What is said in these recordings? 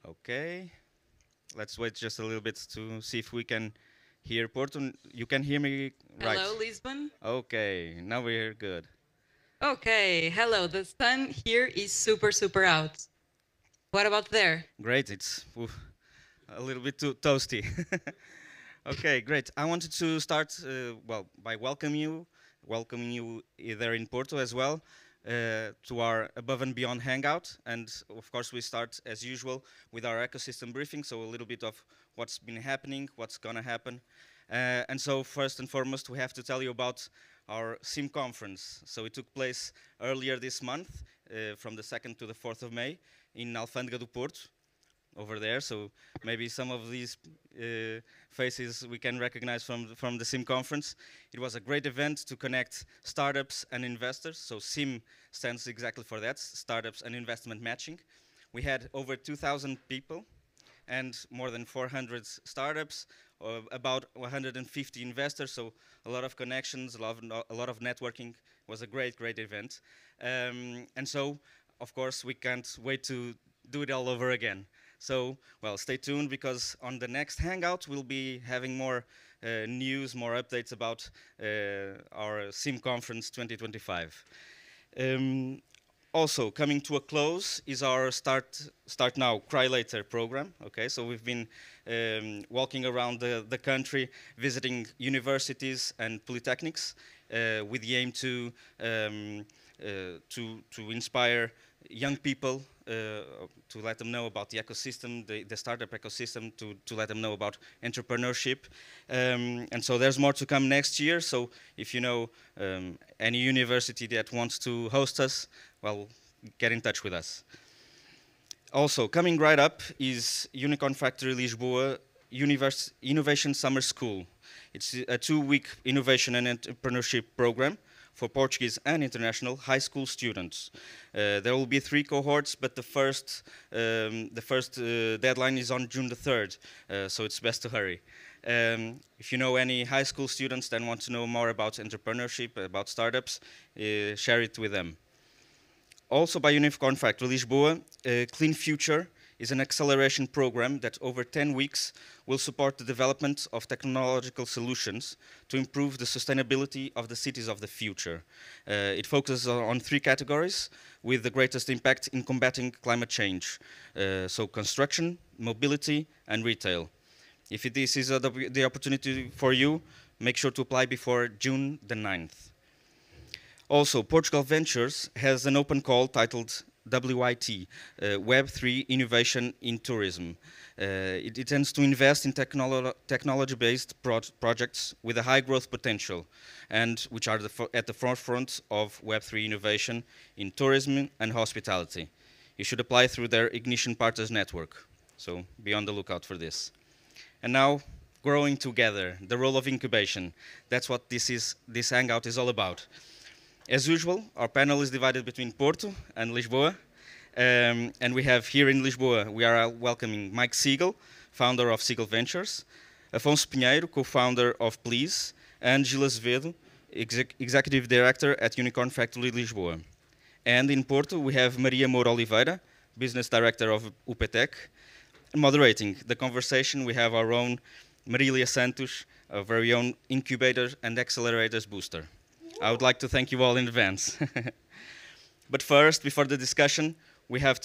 Okay, let's wait just a little bit to see if we can hear Porto. You can hear me right? Hello, Lisbon. Okay, now we're good. Okay, hello. The sun here is super out. What about there? Great, it's a little bit too toasty. Okay, great. I wanted to start well by welcoming you either in Porto as well to our Above and Beyond Hangout, and of course we start as usual with our ecosystem briefing. So a little bit of what's been happening, what's gonna happen, and so first and foremost we have to tell you about our SIM conference. So it took place earlier this month, from the 2nd to the 4th of May in Alfândega do Porto, over there. So maybe some of these faces we can recognize from the SIM conference. It was a great event to connect startups and investors. So SIM stands exactly for that, startups and investment matching. We had over 2,000 people and more than 400 startups, about 150 investors, so a lot of connections, a lot of networking. It was a great event. And so, of course, we can't wait to do it all over again. So, well, stay tuned, because on the next Hangout, we'll be having more news, more updates about our SIM Conference 2025. Also, coming to a close is our Start Now, Cry Later program. Okay, so we've been walking around the country, visiting universities and polytechnics with the aim to inspire young people, to let them know about the ecosystem, the startup ecosystem, to let them know about entrepreneurship. And so there's more to come next year. So if you know any university that wants to host us, well, get in touch with us. Also, coming right up is Unicorn Factory Lisboa Innovation Summer School. It's a 2-week innovation and entrepreneurship program for Portuguese and international high school students. There will be 3 cohorts, but the first deadline is on June the 3rd, so it's best to hurry. If you know any high school students that want to know more about entrepreneurship, about startups, share it with them. Also by Unicorn Factory Lisboa, Clean Future is an acceleration program that over 10 weeks will support the development of technological solutions to improve the sustainability of the cities of the future. It focuses on 3 categories with the greatest impact in combating climate change. So construction, mobility, and retail. If this is the opportunity for you, make sure to apply before June the 9th. Also, Portugal Ventures has an open call titled WIT, Web3 Innovation in Tourism. It intends to invest in technology-based projects with a high growth potential, and which are at the forefront of Web3 innovation in tourism and hospitality. You should apply through their Ignition Partners network, so be on the lookout for this. And now, growing together, the role of incubation. That's what this Hangout is all about. As usual, our panel is divided between Porto and Lisboa. And we have here in Lisboa, we are welcoming Mike Siegel, founder of Siegel Ventures, Afonso Pinheiro, co-founder of Please, and Gil Azevedo, executive director at Unicorn Factory Lisboa. And in Porto, we have Maria Moura Oliveira, business director of UPTEC. Moderating the conversation, we have our own Marilia Santos, our very own incubator and accelerators booster. I would like to thank you all in advance. But first, before the discussion, we have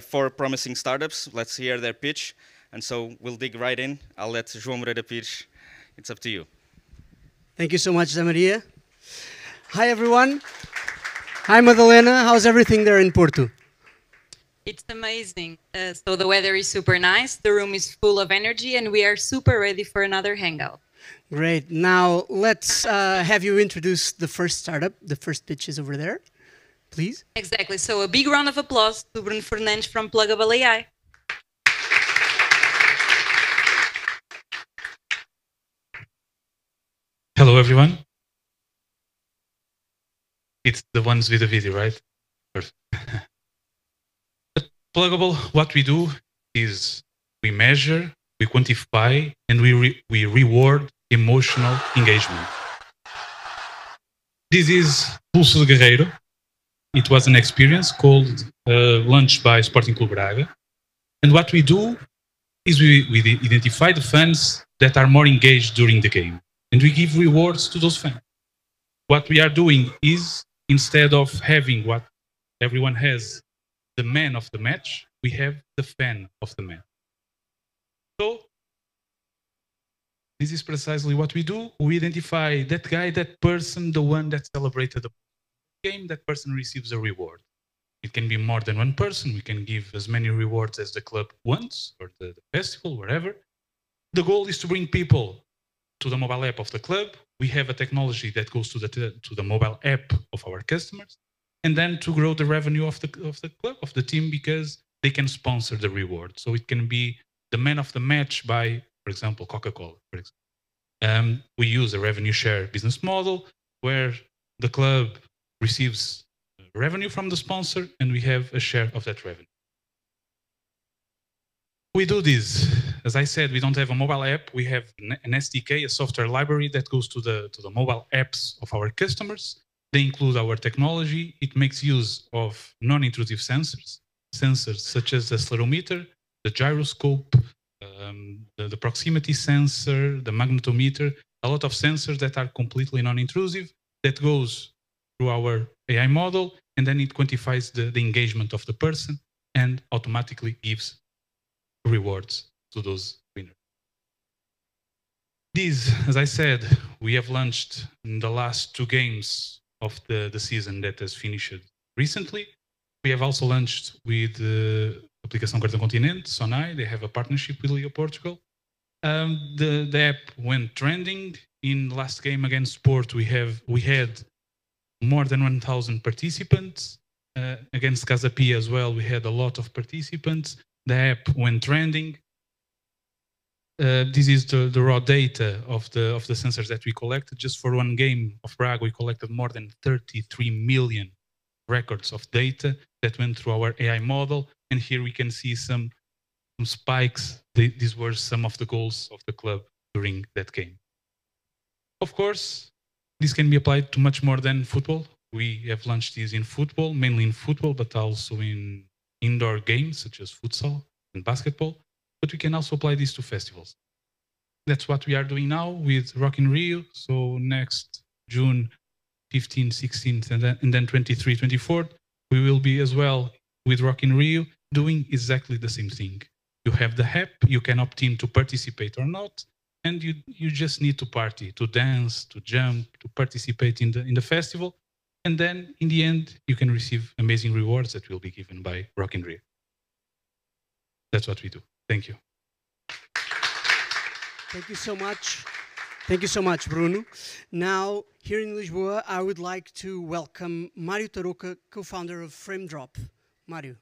4 promising startups. Let's hear their pitch. And so we'll dig right in. I'll let João Moreira pitch. It's up to you. Thank you so much, Zamaria. Hi, everyone. Hi, Madalena. How's everything there in Porto? It's amazing. So the weather is super nice. The room is full of energy, and we are super ready for another hangout. Great. Now, let's have you introduce the first startup. The first pitch is over there, please. Exactly. So a big round of applause to Bruno Fernandes from Pluggable AI. Hello, everyone. It's the ones with the video, right? Perfect. At Pluggable, what we do is we measure, we quantify, and we reward emotional engagement. This is Pulso de Guerreiro. It was an experience called Lunch by Sporting Clube Braga. And what we do is we identify the fans that are more engaged during the game, and we give rewards to those fans. What we are doing is, instead of having what everyone has, the man of the match, we have the fan of the match. So this is precisely what we do. We identify that guy, that person, the one that celebrated the game, that person receives a reward. It can be more than one person. We can give as many rewards as the club wants, or the festival, wherever. The goal is to bring people to the mobile app of the club. We have a technology that goes to the mobile app of our customers, and then to grow the revenue of the club, of the team, because they can sponsor the reward. So it can be the man of the match by, for example, Coca-Cola. For example, we use a revenue share business model where the club receives revenue from the sponsor, and we have a share of that revenue. We do this. As I said, we don't have a mobile app. We have an SDK, a software library that goes to the mobile apps of our customers. They include our technology. It makes use of non-intrusive sensors such as the accelerometer, the gyroscope, the proximity sensor, the magnetometer, a lot of sensors that are completely non-intrusive, that goes through our AI model, and then it quantifies the engagement of the person and automatically gives rewards to those winners. These, as I said, we have launched in the last 2 games of the season that has finished recently. We have also launched with Aplicação Cartão Continente, Sonai. They have a partnership with Liga Portugal. The app went trending. In last game against Sport, we had more than 1,000 participants. Against Casa Pia as well, we had a lot of participants. The app went trending. This is the raw data of the sensors that we collected. Just for one game of Prague, we collected more than 33 million records of data that went through our AI model. And here we can see some spikes. These were some of the goals of the club during that game. Of course, this can be applied to much more than football. We have launched this in football, mainly in football, but also in indoor games such as futsal and basketball. But we can also apply this to festivals. That's what we are doing now with Rock in Rio. So next June 15th, 16th, and then 23, 24th, we will be as well with Rock in Rio doing exactly the same thing. You have the app, you can opt in to participate or not, and you just need to party, to dance, to jump, to participate in the festival. And then in the end, you can receive amazing rewards that will be given by Rock in Rio. That's what we do. Thank you. Thank you so much. Thank you so much, Bruno. Now, here in Lisboa, I would like to welcome Mário Tarouca, co-founder of FrameDrop. Mário,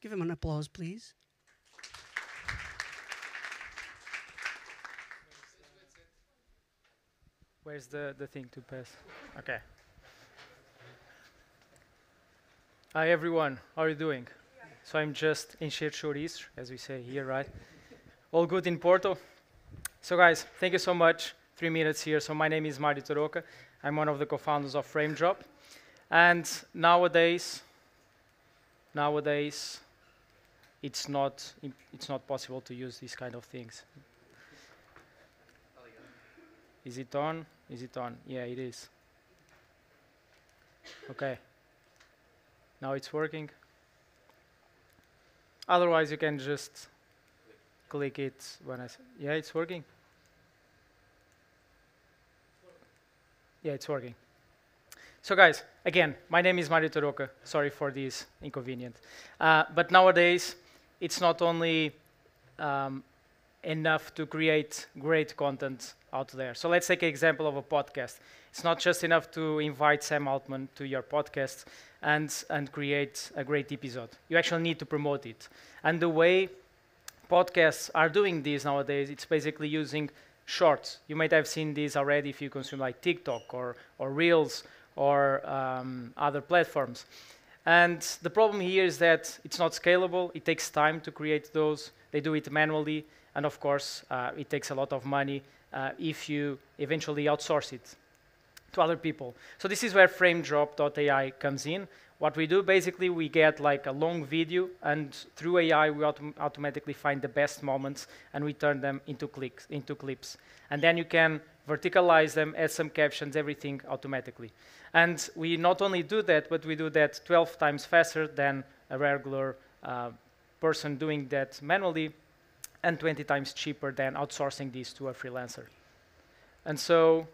give him an applause, please. Where's the thing to pass? Okay. Hi everyone, how are you doing? So I'm just in chouriço, as we say here, right? All good in Porto? So guys, thank you so much. 3 minutes here. So my name is Mário Tarouca. I'm one of the co-founders of FrameDrop. And nowadays, it's not possible to use these kind of things. Is it on? Is it on? Yeah, it is. Okay. Now it's working. Otherwise, you can just click it when I say, yeah, it's working. Yeah, it's working. So guys, again, my name is Mário Tarouca. Sorry for this inconvenience. But nowadays, it's not only enough to create great content out there. So let's take an example of a podcast. It's not just enough to invite Sam Altman to your podcast and create a great episode. You actually need to promote it. And the way podcasts are doing this nowadays, it's basically using shorts. You might have seen this already if you consume like TikTok or Reels or other platforms. And the problem here is that it's not scalable. It takes time to create those. They do it manually. And of course, it takes a lot of money if you eventually outsource it to other people. So this is where FrameDrop.ai comes in. What we do, basically, we get like a long video, and through AI, we automatically find the best moments, and we turn them into clips. And then you can verticalize them, add some captions, everything automatically. And we not only do that, but we do that 12 times faster than a regular person doing that manually, and 20 times cheaper than outsourcing this to a freelancer. And so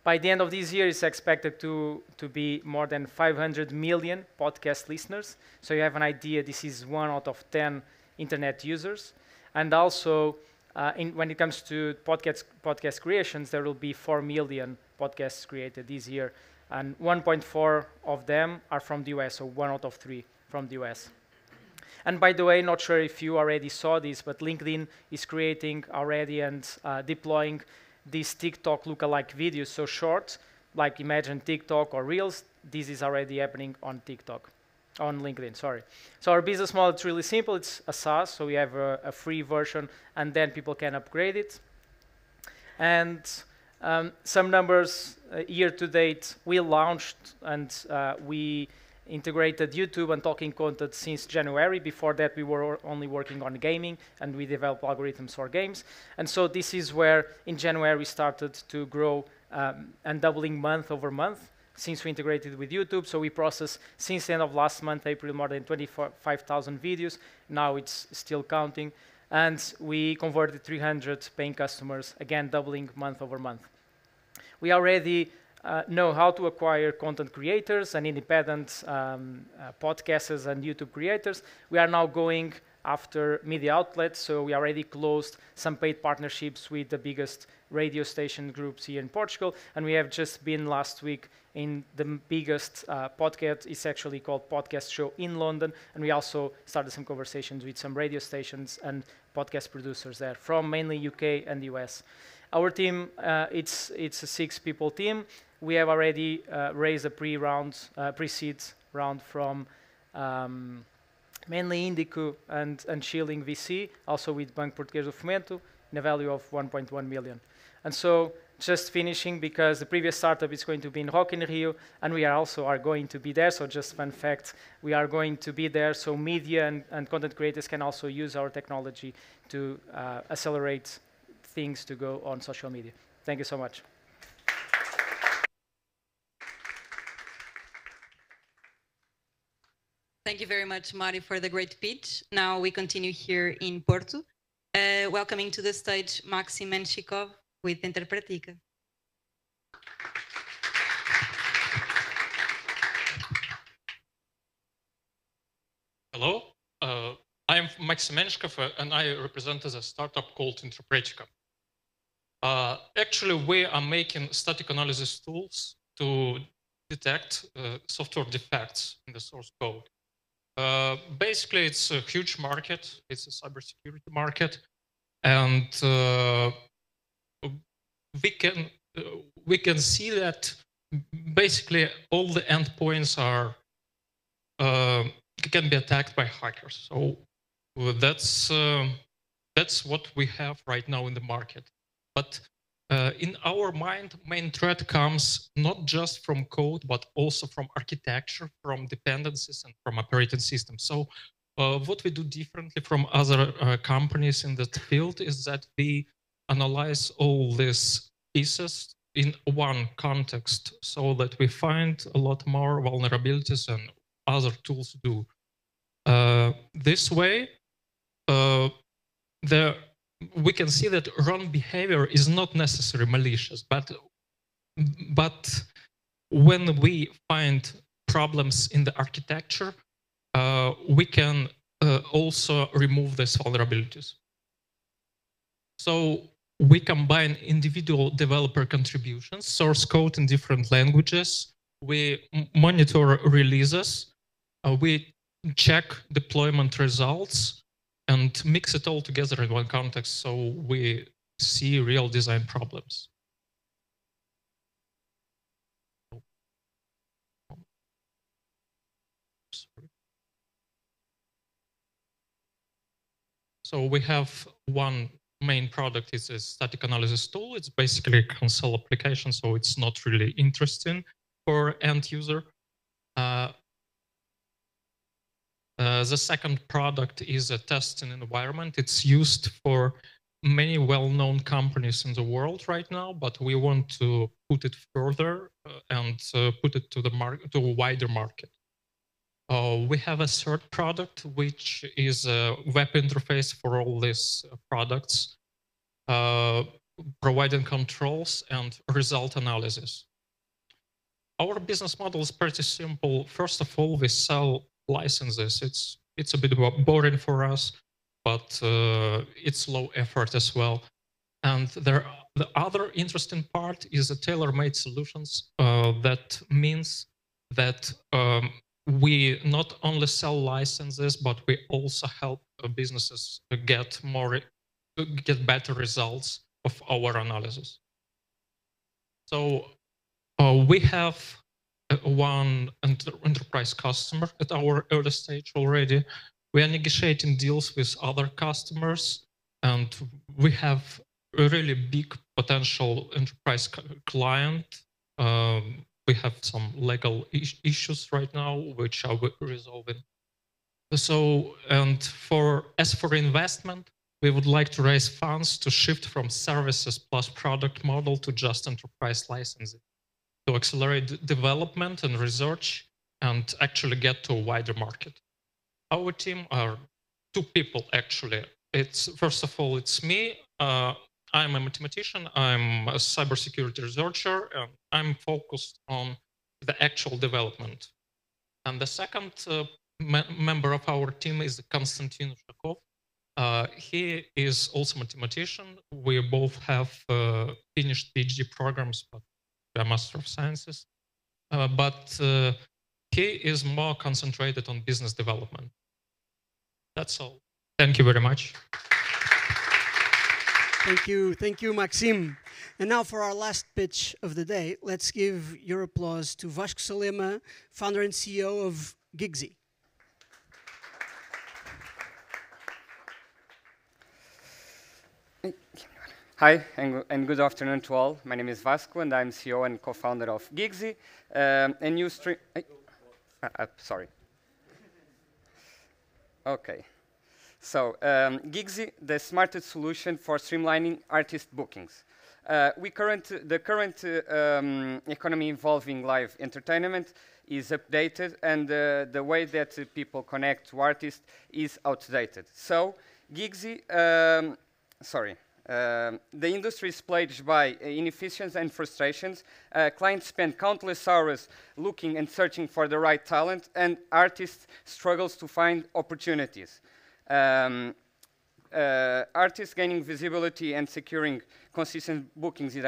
by the end of this year, it's expected to be more than 500 million podcast listeners. So you have an idea, this is 1 out of 10 internet users. And also, when it comes to podcast creations, there will be 4 million podcasts created this year. And 1.4 of them are from the US, so 1 out of 3 from the US. And by the way, not sure if you already saw this, but LinkedIn is creating already and deploying these TikTok lookalike videos, so short, like imagine TikTok or Reels. This is already happening on TikTok, on LinkedIn, sorry. So our business model is really simple. It's a SaaS, so we have a free version, and then people can upgrade it. And some numbers, year to date, we launched and we integrated YouTube and talking content since January. Before that, we were only working on gaming, and we developed algorithms for games. And so this is where, in January, we started to grow and doubling month over month since we integrated with YouTube. So we processed, since the end of last month, April, more than 25,000 videos. Now it's still counting. And we converted 300 paying customers, again, doubling month over month. We already know how to acquire content creators and independent podcasters and YouTube creators. We are now going after media outlets, so we already closed some paid partnerships with the biggest radio station groups here in Portugal, and we have just been last week in the biggest podcast. It's actually called Podcast Show in London, and we also started some conversations with some radio stations and podcast producers there from mainly UK and the US. Our team, it's a 6-people team. We have already raised a pre-seed round from mainly Indico and Shilling VC, also with Banco Português do Fomento, in a value of 1.1 million. And so, just finishing, because the previous startup is going to be in Rock in Rio, and we are going to be there. So just fun fact, we are going to be there, so media and content creators can also use our technology to accelerate things to go on social media. Thank you so much. Thank you very much, Mari, for the great pitch. Now we continue here in Porto. Welcoming to the stage Maxim Menshikov with Interpretica. Hello, I'm Maxim Menshikov, and I represent a startup called Interpretica. Actually, we are making static analysis tools to detect software defects in the source code. Basically, it's a huge market. It's a cybersecurity market, and we can see that basically all the endpoints are can be attacked by hackers. So that's what we have right now in the market. But in our mind, main threat comes not just from code, but also from architecture, from dependencies, and from operating systems. So what we do differently from other companies in that field is that we analyze all these pieces in one context so that we find a lot more vulnerabilities and other tools do. This way, we can see that wrong behavior is not necessarily malicious, but when we find problems in the architecture, we can also remove these vulnerabilities. So we combine individual developer contributions, source code in different languages. We monitor releases. We check deployment results and mix it all together in one context so we see real design problems. So we have one main product. It's a static analysis tool. It's basically a console application, so it's not really interesting for end user. The second product is a testing environment. It's used for many well-known companies in the world right now, but we want to put it further and put it to to a wider market. We have a third product, which is a web interface for all these products, providing controls and result analysis. Our business model is pretty simple. First of all, we sell licenses. It's a bit boring for us, but it's low effort as well. And the other interesting part is the tailor-made solutions. That means that we not only sell licenses, but we also help businesses get better results of our analysis. So we have one enterprise customer at our early stage already. We are negotiating deals with other customers, and we have a really big potential enterprise client. We have some legal issues right now, which are resolving. So, and as for investment, we would like to raise funds to shift from services plus product model to just enterprise licensing, to accelerate development and research and actually get to a wider market. Our team are 2 people actually. First of all, it's me. I'm a mathematician. I'm a cybersecurity researcher, and I'm focused on the actual development. And the second member of our team is Konstantin Ushakov. He is also a mathematician. We both have finished PhD programs, but we are Master of Sciences. But he is more concentrated on business development. That's all. Thank you very much. Thank you, Maxime. And now for our last pitch of the day, let's give your applause to Vasco Salema, founder and CEO of Gigsy. Hi, and good afternoon to all. My name is Vasco, and I'm CEO and co-founder of Gigsy, a new stream. Sorry. Okay. So, Gigsy, the smartest solution for streamlining artist bookings. The current economy involving live entertainment is updated, and the way that people connect to artists is outdated. So, Gigsy, the industry is plagued by inefficiencies and frustrations. Clients spend countless hours looking and searching for the right talent, and artists struggles to find opportunities. Artists gaining visibility and securing consistent bookings is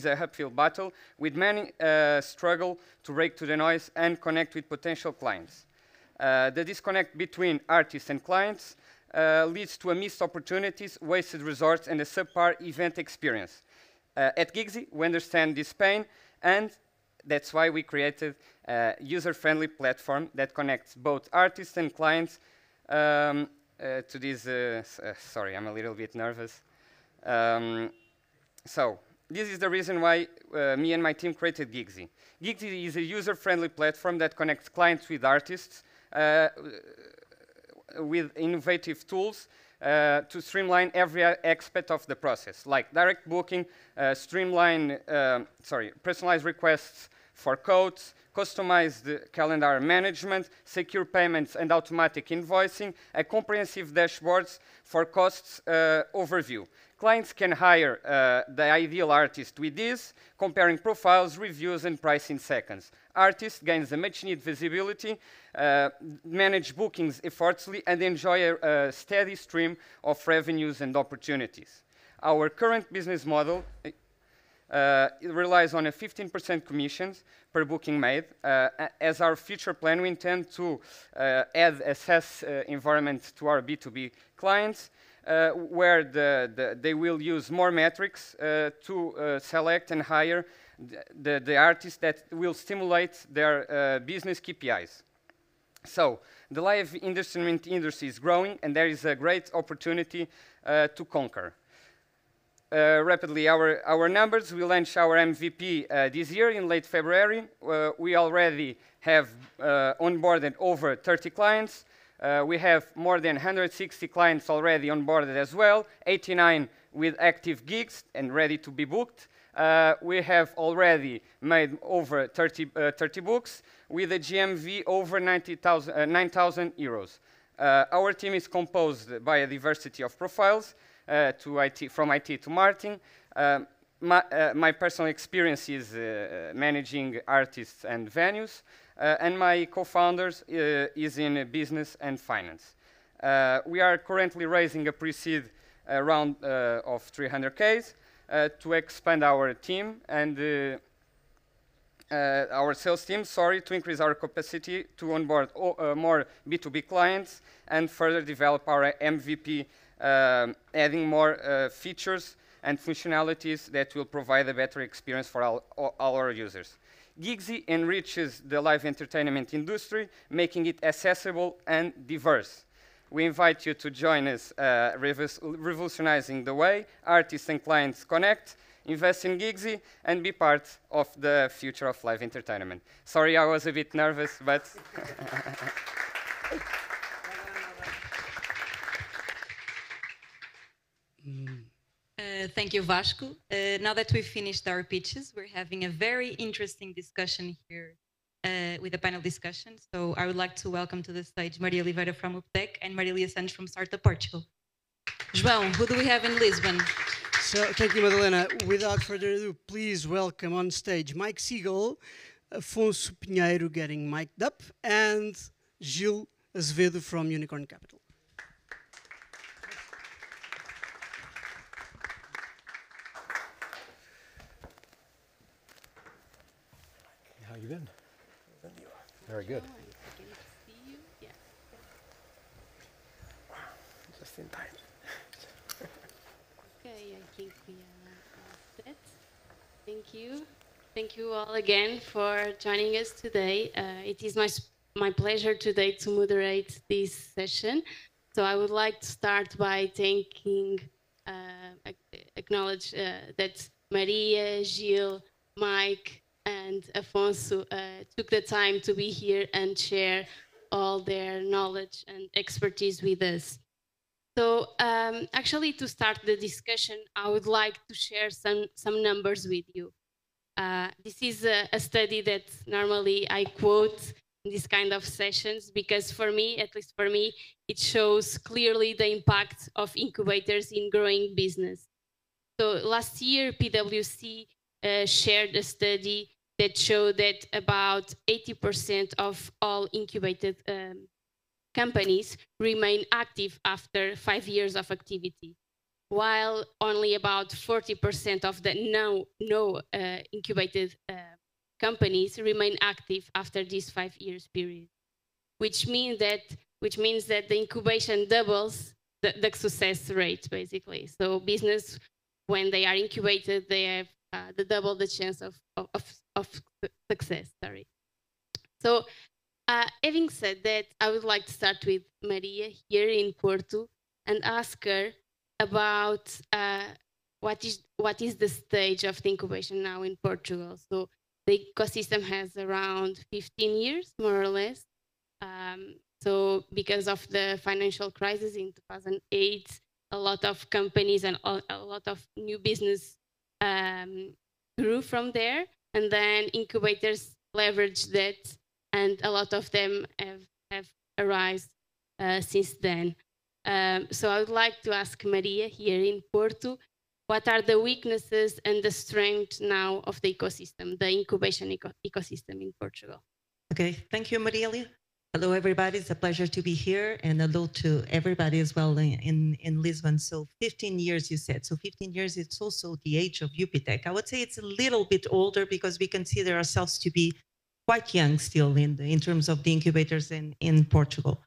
a uphill battle, with many struggle to break through the noise and connect with potential clients. The disconnect between artists and clients leads to missed opportunities, wasted resources, and a subpar event experience. At Gigsy, we understand this pain, and that's why we created a user-friendly platform that connects both artists and clients to this. Sorry, I'm a little bit nervous. So, this is the reason why me and my team created Gigsy. Gigsy is a user-friendly platform that connects clients with artists with innovative tools to streamline every aspect of the process, like direct booking, personalized requests for codes, customized calendar management, secure payments and automatic invoicing, a comprehensive dashboards for costs overview. Clients can hire the ideal artist with this, comparing profiles, reviews, and price in seconds. Artist gains a much-needed visibility, manage bookings effortlessly, and enjoy a steady stream of revenues and opportunities. Our current business model it relies on a 15% commissions per booking made. As our future plan, we intend to add a SaaS environment to our B2B clients, where they will use more metrics to select and hire the artists that will stimulate their business KPIs. So, the live entertainment industry is growing, and there is a great opportunity to conquer. rapidly our numbers. We launched our MVP this year in late February. We already have onboarded over 30 clients. We have more than 160 clients already onboarded as well, 89 with active gigs and ready to be booked. We have already made over 30 books with a GMV over 9,000 euros. Our team is composed by a diversity of profiles, from IT to marketing. My personal experience is managing artists and venues, and my co-founders is in business and finance. We are currently raising a pre-seed round of 300K to expand our team and our sales team, to increase our capacity to onboard more B2B clients and further develop our MVP, adding more features and functionalities that will provide a better experience for all our users. Gigsy enriches the live entertainment industry, making it accessible and diverse. We invite you to join us revolutionizing the way artists and clients connect, invest in Gigsy, and be part of the future of live entertainment. Sorry, I was a bit nervous, but... Thank you, Vasco. Now that we've finished our pitches, we're having a very interesting discussion here with a panel discussion. So I would like to welcome to the stage Maria Oliveira from UPTEC and Marilia Santos from Startup Portugal. João, who do we have in Lisbon? So thank you, Madalena. Without further ado, please welcome on stage Mike Siegel, Afonso Pinheiro getting mic'd up, and Gil Azevedo from Unicorn Capital. How you been? Very good. Just in time. Okay, I think we are all set. Thank you. Thank you all again for joining us today. It is my pleasure today to moderate this session. So I would like to start by acknowledge that Maria, Gil, Mike, and Afonso took the time to be here and share all their knowledge and expertise with us. So actually, to start the discussion, I would like to share some numbers with you. This is a study that normally I quote in this kind of sessions because for me, at least for me, it shows clearly the impact of incubators in growing business. So last year, PwC shared a study that showed that about 80% of all incubated companies remain active after 5 years of activity, while only about 40% of the no incubated companies remain active after this 5 years period, which means that the incubation doubles the success rate, basically. So business, when they are incubated, they have double the chance of success. Sorry. So having said that, I would like to start with Maria here in Porto and ask her about what is the stage of the incubation now in Portugal. So the ecosystem has around 15 years, more or less. So because of the financial crisis in 2008, a lot of companies and a lot of new business grew from there, and then incubators leveraged that, and a lot of them have arisen since then. So I would like to ask Maria here in Porto, what are the weaknesses and the strengths now of the ecosystem, the incubation ecosystem in Portugal? Okay, thank you, Marilia. Hello, everybody. It's a pleasure to be here, and hello to everybody as well in Lisbon. So 15 years, you said. So 15 years, it's also the age of UPTEC. I would say it's a little bit older because we consider ourselves to be quite young still in terms of the incubators in Portugal.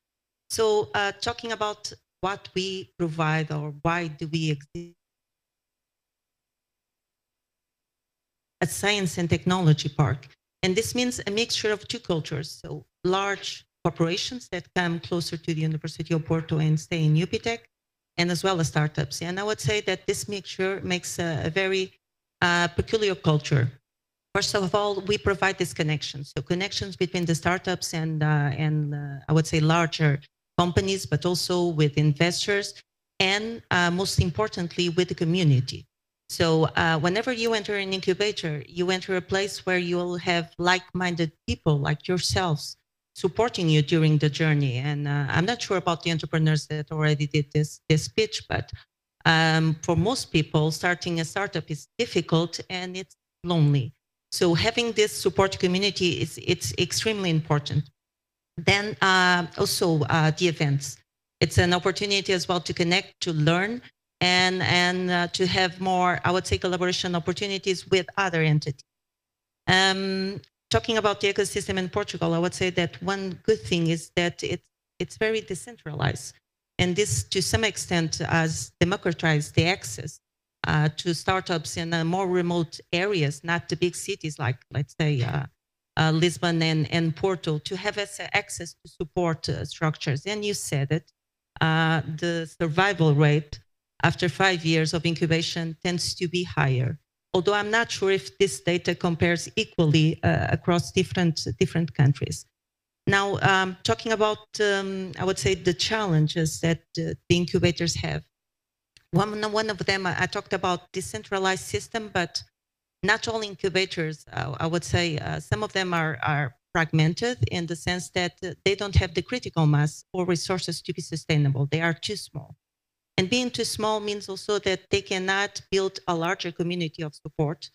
So talking about what we provide or why do we exist, a science and technology park. And this means a mixture of two cultures. So large corporations that come closer to the University of Porto and stay in UPTEC, and as well as startups. And I would say that this mixture makes a very peculiar culture. First of all, we provide these connections. So connections between the startups and I would say larger companies, but also with investors, and most importantly, with the community. So whenever you enter an incubator, you enter a place where you will have like-minded people like yourselves supporting you during the journey. And I'm not sure about the entrepreneurs that already did this pitch, but for most people, starting a startup is difficult and it's lonely. So having this support community it's extremely important. Then also the events. It's an opportunity as well to connect, to learn, and to have more, I would say, collaboration opportunities with other entities. Talking about the ecosystem in Portugal, I would say that one good thing is that it's very decentralized. And this, to some extent, has democratized the access to startups in more remote areas, not the big cities like, let's say, Lisbon and Porto, to have access to support structures. And you said it, the survival rate after 5 years of incubation tends to be higher. Although I'm not sure if this data compares equally across different countries. Now, talking about, I would say, the challenges that the incubators have. One of them, I talked about decentralized system, but not all incubators, I would say, some of them are fragmented in the sense that they don't have the critical mass or resources to be sustainable. They are too small. And being too small means also that they cannot build a larger community of support,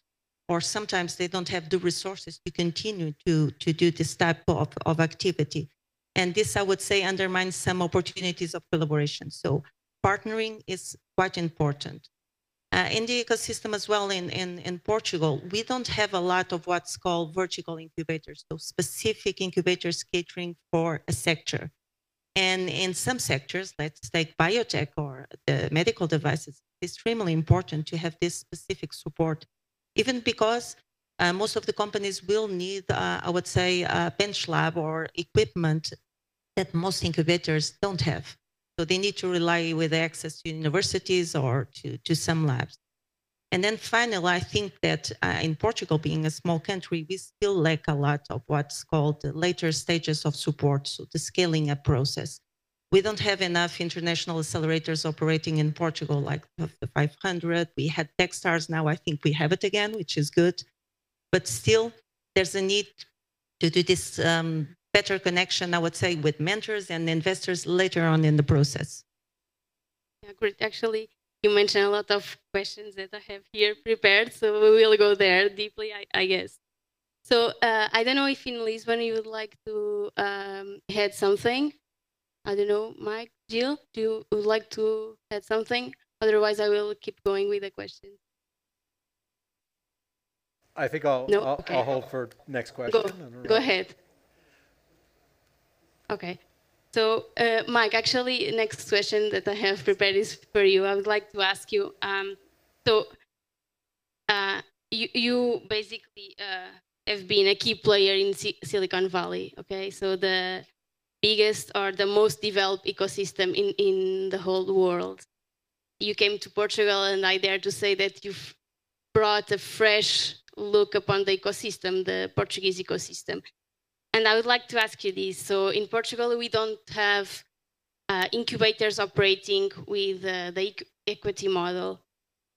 or sometimes they don't have the resources to continue to do this type of activity. And this, I would say, undermines some opportunities of collaboration. So partnering is quite important. In the ecosystem as well in Portugal, we don't have a lot of what's called vertical incubators, so specific incubators catering for a sector. And in some sectors, let's take biotech or the medical devices, it's extremely important to have this specific support, even because most of the companies will need, I would say, a bench lab or equipment that most incubators don't have. So they need to rely with access to universities or to some labs. And then finally, I think that in Portugal, being a small country, we still lack a lot of what's called the later stages of support, so the scaling up process. We don't have enough international accelerators operating in Portugal, like the 500. We had Techstars, now I think we have it again, which is good. But still, there's a need to do this better connection, I would say, with mentors and investors later on in the process. Yeah, great. Actually, you mentioned a lot of questions that I have here prepared, so we will go there deeply, I guess. So I don't know if in Lisbon you would like to add something. I don't know, Mike, Jill, would like to add something? Otherwise, I will keep going with the questions. I think I'll hold for next question. Go ahead. Okay. So, Mike, actually, next question that I have prepared is for you. I would like to ask you, you basically have been a key player in Silicon Valley, okay? So the biggest or the most developed ecosystem in the whole world. You came to Portugal, and I dare to say that you've brought a fresh look upon the ecosystem, the Portuguese ecosystem. And I would like to ask you this. So in Portugal, we don't have incubators operating with the equity model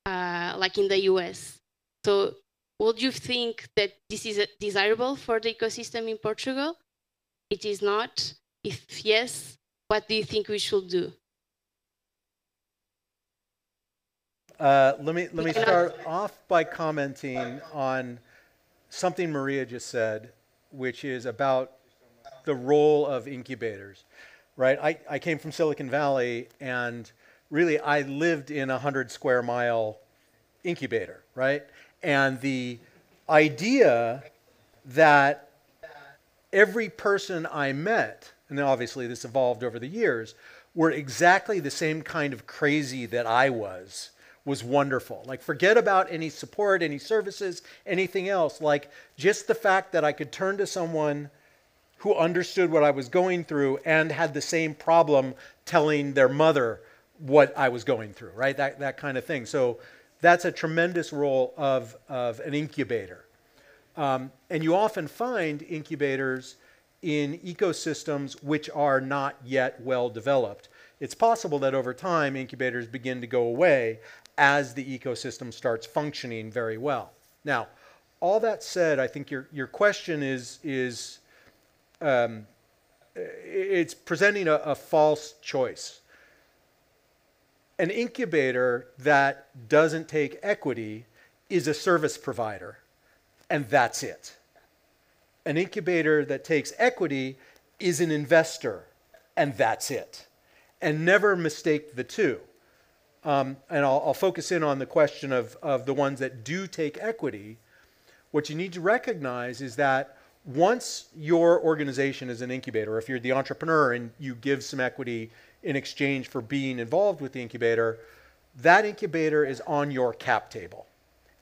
like in the US. So would you think that this is desirable for the ecosystem in Portugal? It is not? If yes, what do you think we should do? Let me start off by commenting on something Maria just said, which is about the role of incubators, right? I came from Silicon Valley, and really I lived in a 100 square mile incubator, right? And the idea that every person I met, and obviously this evolved over the years, were exactly the same kind of crazy that I was wonderful. Like, forget about any support, any services, anything else. Like, just the fact that I could turn to someone who understood what I was going through and had the same problem telling their mother what I was going through, right? That kind of thing. So that's a tremendous role of an incubator. And you often find incubators in ecosystems which are not yet well developed. It's possible that over time incubators begin to go away as the ecosystem starts functioning very well. Now, all that said, I think your question is it's presenting a false choice. An incubator that doesn't take equity is a service provider, and that's it. An incubator that takes equity is an investor, and that's it. And never mistake the two. And I'll focus in on the question of the ones that do take equity. What you need to recognize is that once your organization is an incubator, or if you're the entrepreneur and you give some equity in exchange for being involved with the incubator, that incubator is on your cap table.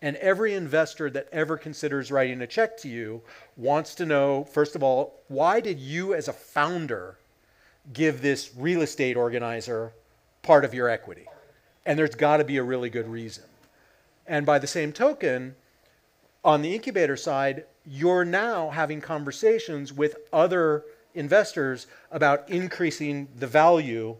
And every investor that ever considers writing a check to you wants to know, first of all, why did you as a founder give this real estate organizer part of your equity? And there's got to be a really good reason. And by the same token, on the incubator side, you're now having conversations with other investors about increasing the value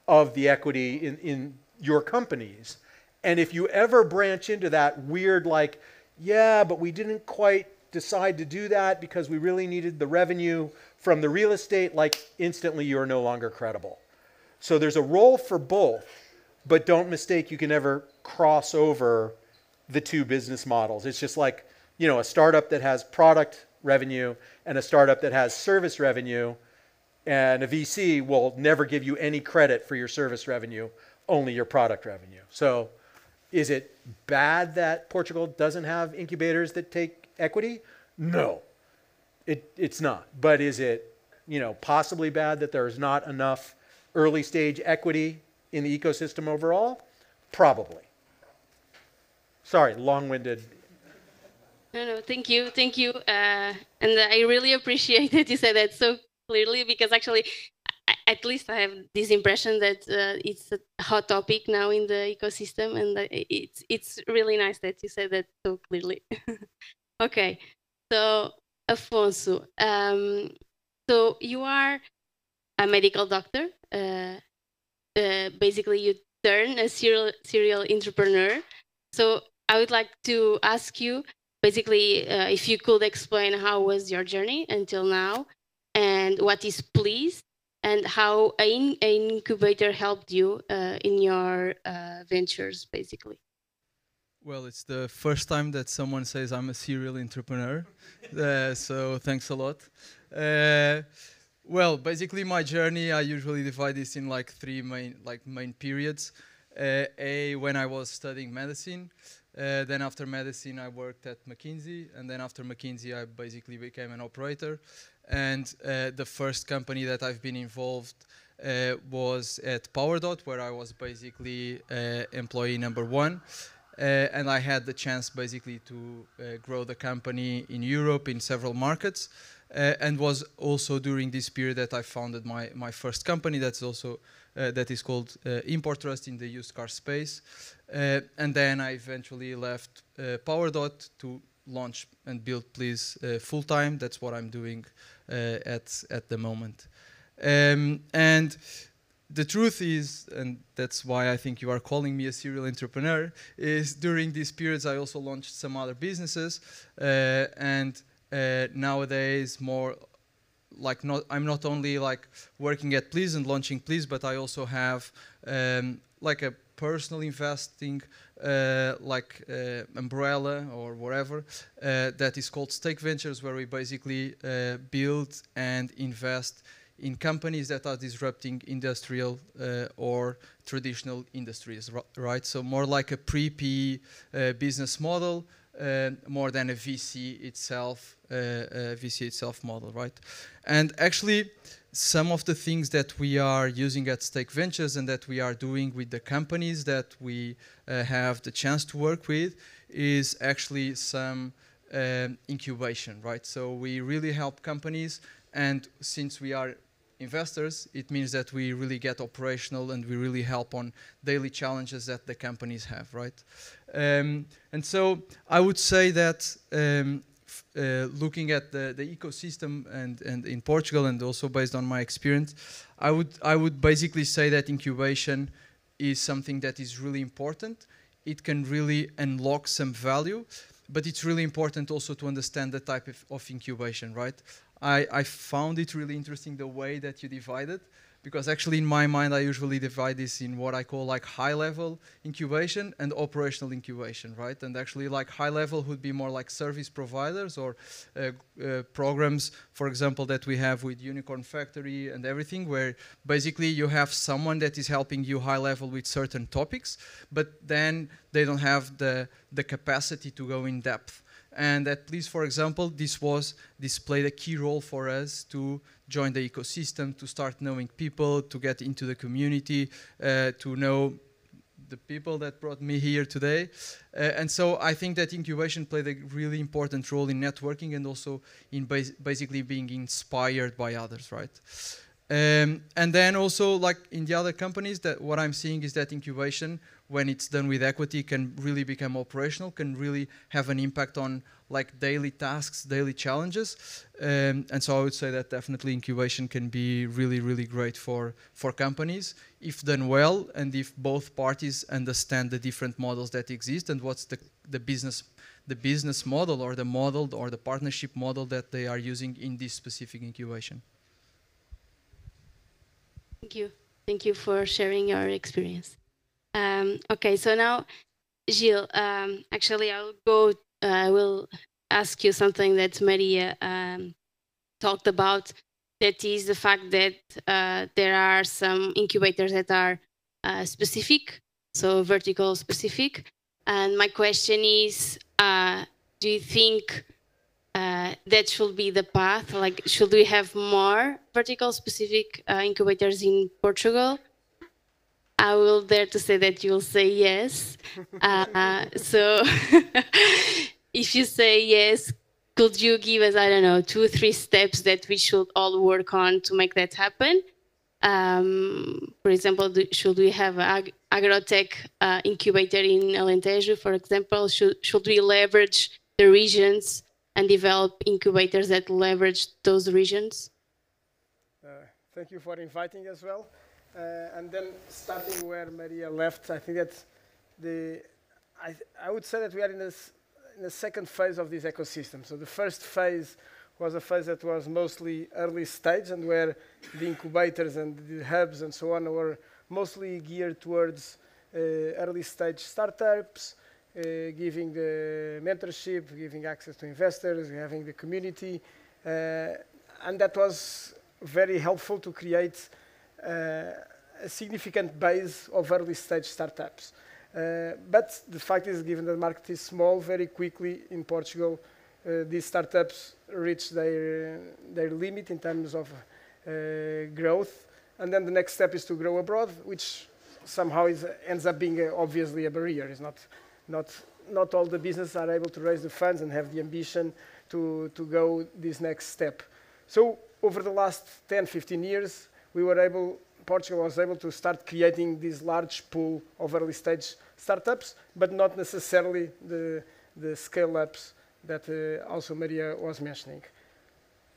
of the equity in your companies. And if you ever branch into that weird, like, yeah, but we didn't quite decide to do that because we really needed the revenue from the real estate, like instantly you're no longer credible. So there's a role for both, but don't mistake you can never cross over the two business models. It's just like, you know, a startup that has product revenue and a startup that has service revenue, and a VC will never give you any credit for your service revenue, only your product revenue. So is it bad that Portugal doesn't have incubators that take equity? No, it's not. But is it, you know, possibly bad that there's not enough early stage equity in the ecosystem overall? Probably. Sorry, long-winded. No, thank you. And I really appreciate that you said that so clearly, because actually, at least I have this impression that it's a hot topic now in the ecosystem, and it's really nice that you said that so clearly. Okay, so Afonso, so you are a medical doctor. Basically, you turn a serial entrepreneur. So I would like to ask you, basically, if you could explain how was your journey until now, and what is Please, and how an incubator helped you in your ventures, basically. Well, it's the first time that someone says I'm a serial entrepreneur, so thanks a lot. Well, basically my journey, I usually divide this in like three main periods. When I was studying medicine, then after medicine I worked at McKinsey, and then after McKinsey I basically became an operator. And the first company that I've been involved was at PowerDot, where I was basically employee number 1. And I had the chance basically to grow the company in Europe in several markets. And was also during this period that I founded my first company that's also that is called Import Trust in the used car space. And then I eventually left PowerDot to launch and build Please full-time. That's what I'm doing at the moment. And the truth is, and that's why I think you are calling me a serial entrepreneur, is during these periods I also launched some other businesses, and nowadays more like I'm not only like working at Please and launching Please, but I also have like a personal investing umbrella or whatever that is called Stake Ventures, where we basically build and invest in companies that are disrupting industrial or traditional industries, right? So more like a pre-PE business model, more than a VC itself model, right? And actually, some of the things that we are using at Stake Ventures and that we are doing with the companies that we have the chance to work with is actually some incubation, right? So we really help companies, and since we are investors, it means that we really get operational and we really help on daily challenges that the companies have, right? And so I would say that looking at the ecosystem and in Portugal, and also based on my experience, I would basically say that incubation is something that is really important. It can really unlock some value, but it's really important also to understand the type of incubation, right? I found it really interesting the way that you divide it, because actually in my mind I usually divide this in what I call like high level incubation and operational incubation, right? And actually like high level would be more like service providers or programs, for example, that we have with Unicorn Factory and everything, where basically you have someone that is helping you high level with certain topics, but then they don't have the capacity to go in depth. And at least, for example, this played a key role for us to join the ecosystem, to start knowing people, to get into the community, to know the people that brought me here today. And so I think that incubation played a really important role in networking and also in basically being inspired by others, right? And then also, like in the other companies, that what I'm seeing is that incubation, when it's done with equity, can really become operational, can really have an impact on like daily tasks, daily challenges. And so I would say that definitely incubation can be really, really great for companies if done well and if both parties understand the different models that exist and what's the business model or the partnership model that they are using in this specific incubation. Thank you. Thank you for sharing your experience. Okay, so now, Gilles, actually I will ask you something that Maria talked about, that is the fact that there are some incubators that are specific, so vertical specific. And my question is, do you think that should be the path? Like, should we have more vertical specific incubators in Portugal? I will dare to say that you will say yes. So if you say yes, could you give us, I don't know, 2 or 3 steps that we should all work on to make that happen? For example, should we have an agrotech incubator in Alentejo, for example? Should we leverage the regions and develop incubators that leverage those regions? Thank you for inviting as well. And then starting where Maria left, I think that I would say that we are in the second phase of this ecosystem. So the first phase was a phase that was mostly early stage, and where the incubators and the hubs and so on were mostly geared towards early stage startups, giving the mentorship, giving access to investors, having the community, and that was very helpful to create a significant base of early stage startups. But the fact is, given that the market is small, very quickly in Portugal, these startups reach their limit in terms of growth. And then the next step is to grow abroad, which somehow ends up being obviously a barrier. It's not all the businesses are able to raise the funds and have the ambition to go this next step. So over the last 10, 15 years, Portugal was able to start creating this large pool of early stage startups, but not necessarily the scale-ups that also Maria was mentioning.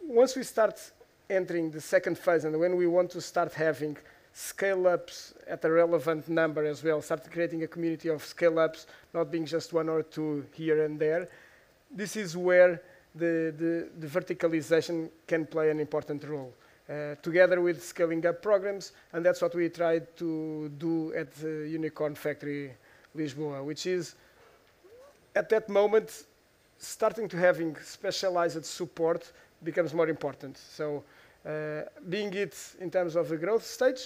Once we start entering the second phase, and when we want to start having scale-ups at a relevant number as well, start creating a community of scale-ups, not being just 1 or 2 here and there, this is where the verticalization can play an important role. Together with scaling up programs, and that's what we tried to do at the Unicorn Factory Lisboa, which is at that moment starting to having specialized support becomes more important. So being it in terms of the growth stage,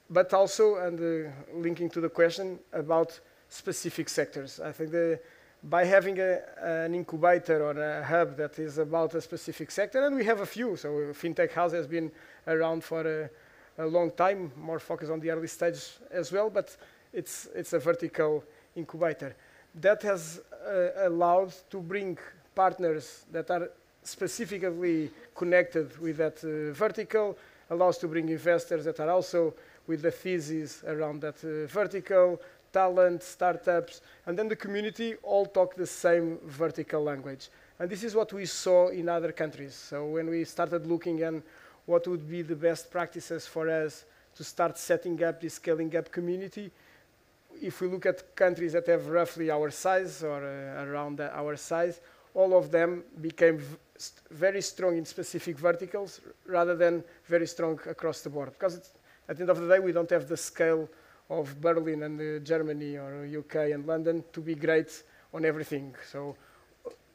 but also, and linking to the question about specific sectors. I think by having an incubator or a hub that is about a specific sector, and we have a few, so FinTech House has been around for a long time, more focused on the early stage as well, but it's a vertical incubator. That has allowed to bring partners that are specifically connected with that vertical, allows to bring investors that are also with the thesis around that vertical, talent, startups, and then the community all talk the same vertical language. And this is what we saw in other countries. So when we started looking at what would be the best practices for us to start setting up this scaling up community, if we look at countries that have roughly our size or around our size, all of them became very strong in specific verticals rather than very strong across the board. Because at the end of the day, we don't have the scale of Berlin and Germany or UK and London to be great on everything. So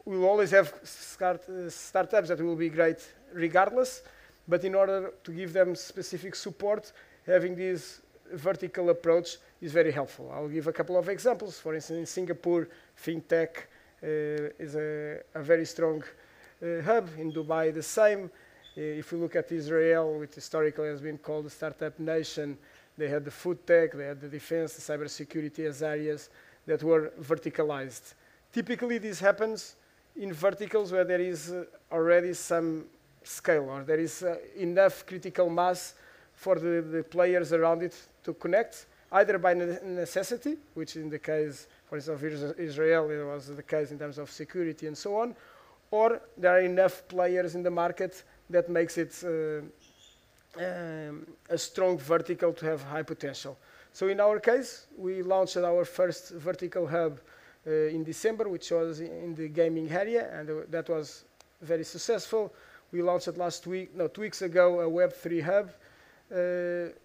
we will always have startups that will be great regardless, but in order to give them specific support, having this vertical approach is very helpful. I'll give a couple of examples. For instance, in Singapore, FinTech is a very strong hub. In Dubai, the same. If we look at Israel, which historically has been called the startup nation, they had the food tech, they had the defense, the cybersecurity as areas that were verticalized. Typically, this happens in verticals where there is already some scale or there is enough critical mass for the players around it to connect, either by necessity, which in the case, for instance, of Israel, it was the case in terms of security and so on, or there are enough players in the market that makes it a strong vertical to have high potential. So in our case, we launched our first vertical hub in December, which was in the gaming area, and that was very successful. We launched it 2 weeks ago, a Web3 hub.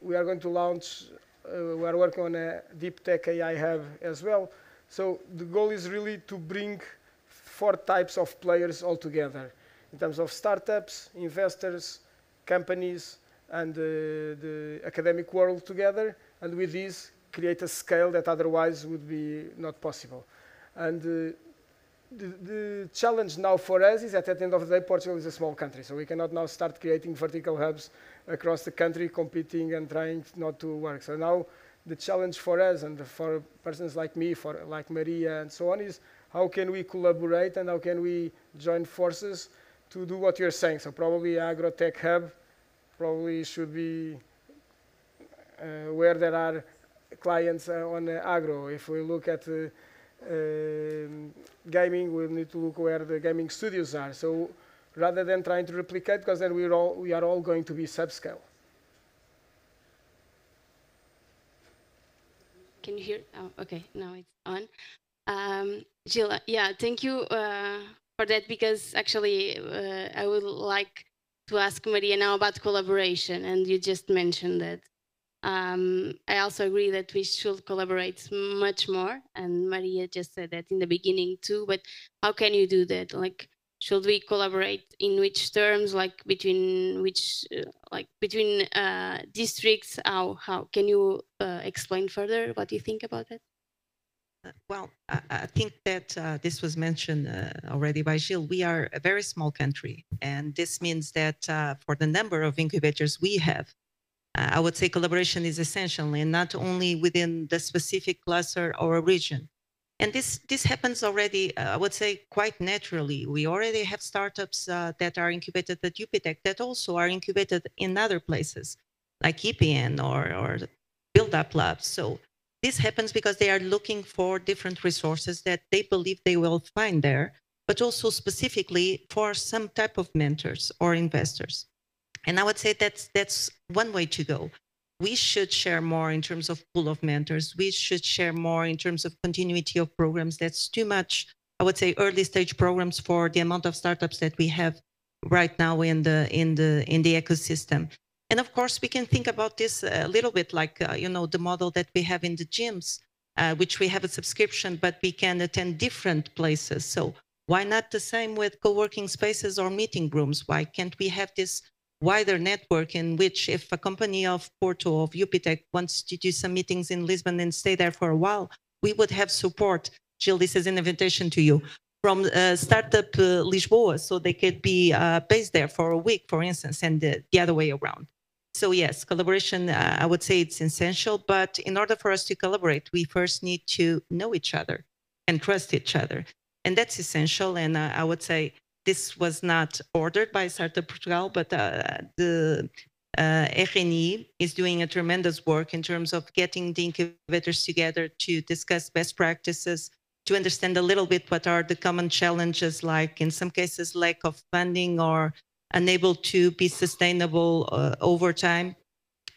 We are going to launch, we are working on a deep tech AI hub as well. So the goal is really to bring 4 types of players all together in terms of startups, investors, companies, and the academic world together, and with this create a scale that otherwise would be not possible. And the challenge now for us is that at the end of the day, Portugal is a small country, so we cannot now start creating vertical hubs across the country, competing and trying not to work. So now the challenge for us and for persons like me, like Maria and so on, is how can we collaborate and how can we join forces to do what you're saying. So probably Agrotech Hub probably should be where there are clients on agro. If we look at gaming, we need to look where the gaming studios are. So rather than trying to replicate, because then we are all going to be subscale. Can you hear? Oh, okay, now it's on. Jill, yeah, thank you for that, because actually I would like to ask Maria now about collaboration, and you just mentioned that. I also agree that we should collaborate much more, and Maria just said that in the beginning too, but how can you do that? Like, should we collaborate in which terms, like between which, between districts? How can you explain further what you think about that? Well, I think that this was mentioned already by Gilles. We are a very small country, and this means that for the number of incubators we have, I would say collaboration is essential, and not only within the specific cluster or a region. And this happens already, I would say, quite naturally. We already have startups that are incubated at UPTech that also are incubated in other places, like EPN or Build Up Labs. So this happens because they are looking for different resources that they believe they will find there, but also specifically for some type of mentors or investors. And I would say that's one way to go. We should share more in terms of pool of mentors. We should share more in terms of continuity of programs. That's too much, I would say, early stage programs for the amount of startups that we have right now in the ecosystem. And of course, we can think about this a little bit like, the model that we have in the gyms, which we have a subscription, but we can attend different places. So why not the same with co-working spaces or meeting rooms? Why can't we have this wider network in which if a company of Porto, of UPTech, wants to do some meetings in Lisbon and stay there for a while, we would have support. Jill, this is an invitation to you, from Startup Lisboa, so they could be based there for a week, for instance, and the other way around. So yes, collaboration, I would say it's essential, but in order for us to collaborate, we first need to know each other and trust each other. And that's essential, and I would say this was not ordered by Startup Portugal, but the RNI is doing a tremendous work in terms of getting the incubators together to discuss best practices, to understand a little bit what are the common challenges, like in some cases lack of funding or unable to be sustainable over time.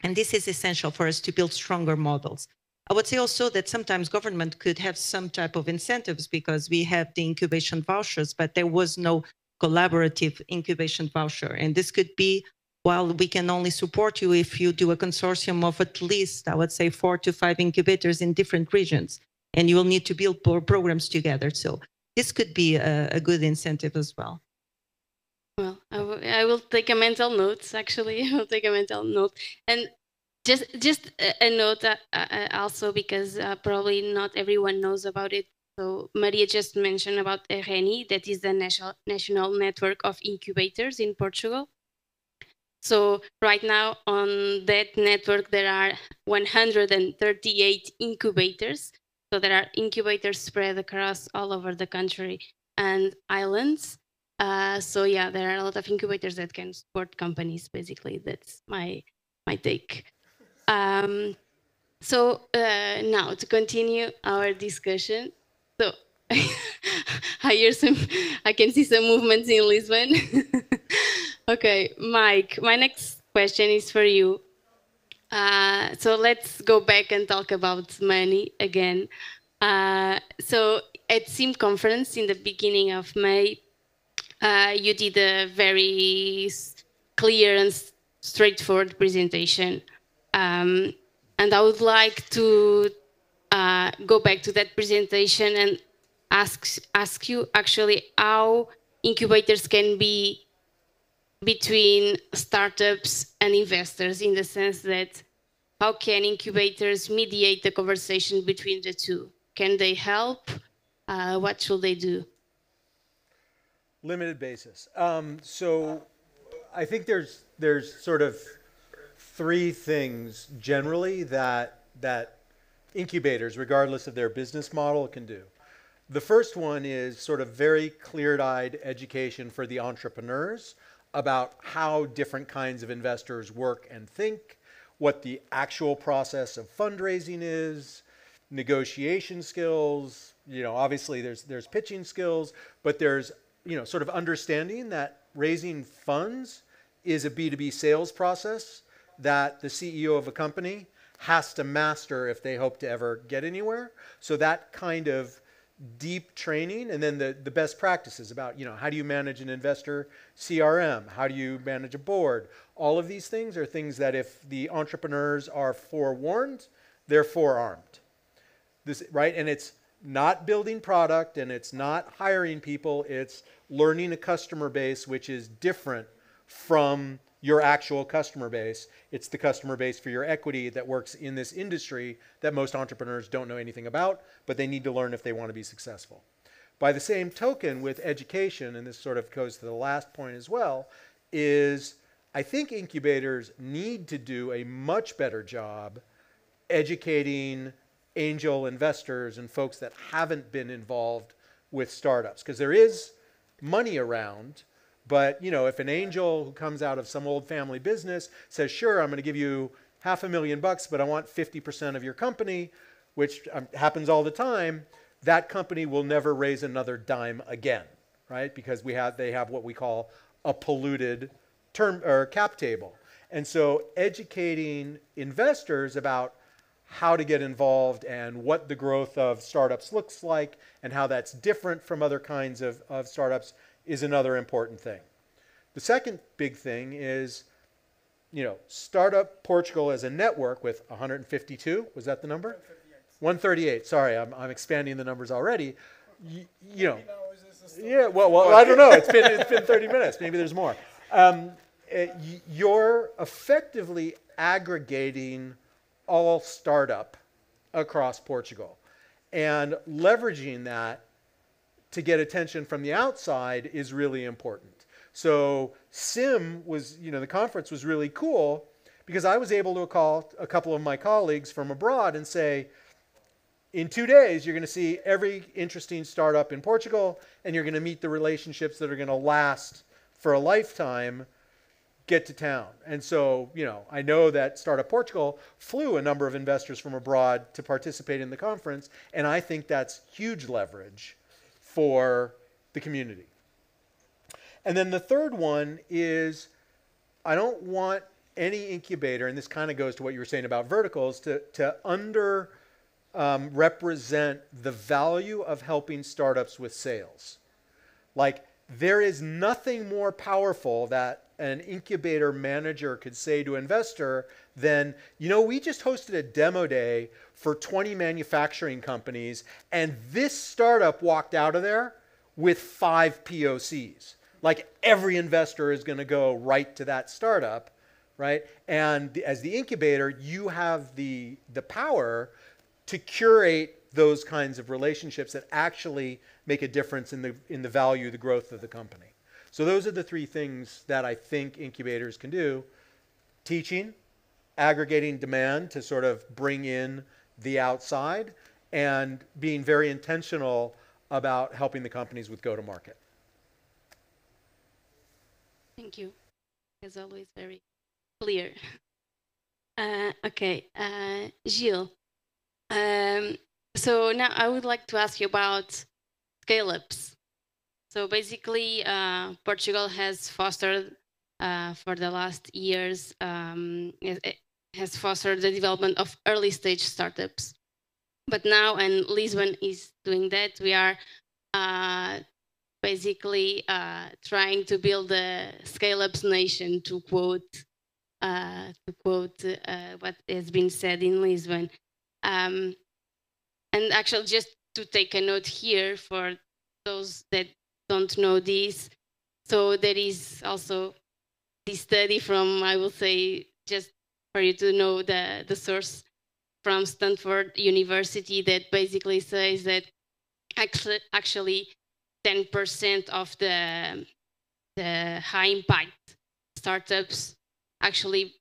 And this is essential for us to build stronger models. I would say also that sometimes government could have some type of incentives, because we have the incubation vouchers, but there was no collaborative incubation voucher. And this could be, while we can only support you if you do a consortium of at least, I would say, 4 to 5 incubators in different regions, and you will need to build programs together. So this could be a good incentive as well. Well, I will take a mental note, actually. I will take a mental note. And just a note also, because probably not everyone knows about it. So Maria just mentioned about RNI, that is the national network of incubators in Portugal. So right now on that network, there are 138 incubators. So there are incubators spread across all over the country and islands. So yeah, there are a lot of incubators that can support companies. Basically, that's my take. So now to continue our discussion. So I can see some movements in Lisbon. Okay, Mike, my next question is for you. So let's go back and talk about money again. So at SIM conference in the beginning of May, you did a very clear and straightforward presentation. And I would like to go back to that presentation and ask you actually how incubators can be between startups and investors, in the sense that how can incubators mediate the conversation between the two? Can they help? What should they do? Limited basis. So I think there's sort of 3 things generally that incubators, regardless of their business model, can do. The first one is sort of very clear-eyed education for the entrepreneurs about how different kinds of investors work and think, what the actual process of fundraising is, negotiation skills. Obviously there's pitching skills, but there's sort of understanding that raising funds is a B2B sales process that the CEO of a company has to master if they hope to ever get anywhere. So that kind of deep training, and then the best practices about, how do you manage an investor CRM? How do you manage a board? All of these things are things that if the entrepreneurs are forewarned, they're forearmed. Right? And it's not building product, and it's not hiring people. It's learning a customer base, which is different from your actual customer base. It's the customer base for your equity that works in this industry that most entrepreneurs don't know anything about, but they need to learn if they want to be successful. By the same token, with education, and this sort of goes to the last point as well, is I think incubators need to do a much better job educating angel investors and folks that haven't been involved with startups, because there is money around. But if an angel who comes out of some old family business says, sure, I'm going to give you $500,000, but I want 50% of your company, which happens all the time, that company will never raise another dime again, right? Because they have what we call a polluted term or cap table. And so educating investors about how to get involved and what the growth of startups looks like and how that's different from other kinds of startups is another important thing. The second big thing is, Startup Portugal as a network with 152, was that the number? 138. Sorry, I'm expanding the numbers already. Yeah, well, I don't know. It's been 30 minutes. Maybe there's more. You're effectively aggregating all startup across Portugal and leveraging that to get attention from the outside is really important. So SIM was, the conference was really cool because I was able to call a couple of my colleagues from abroad and say, in 2 days, you're going to see every interesting startup in Portugal, and you're going to meet the relationships that are going to last for a lifetime. get to town. And so, you know, I know that Startup Portugal flew a number of investors from abroad to participate in the conference, and I think that's huge leverage for the community. And then the third one is, I don't want any incubator, and this kind of goes to what you were saying about verticals, to represent the value of helping startups with sales. Like, there is nothing more powerful that an incubator manager could say to an investor than, you know, we just hosted a demo day for 20 manufacturing companies, and this startup walked out of there with 5 POCs. Like, every investor is going to go right to that startup, right? And as the incubator, you have the power to curate those kinds of relationships that actually make a difference in the value, the growth of the company. So those are the 3 things that I think incubators can do: teaching, aggregating demand to sort of bring in the outside, and being very intentional about helping the companies with go-to-market. Thank you. As always, very clear. Okay, Gilles. So now I would like to ask you about scale-ups. So basically, Portugal has fostered for the last years, it has fostered the development of early-stage startups. But now, and Lisbon is doing that, we are basically trying to build a scale-ups nation, to quote what has been said in Lisbon. And actually, just to take a note here for those that don't know this, so there is also this study from, I will say, just for you to know the source, from Stanford University, that basically says that actually 10% of the high impact startups actually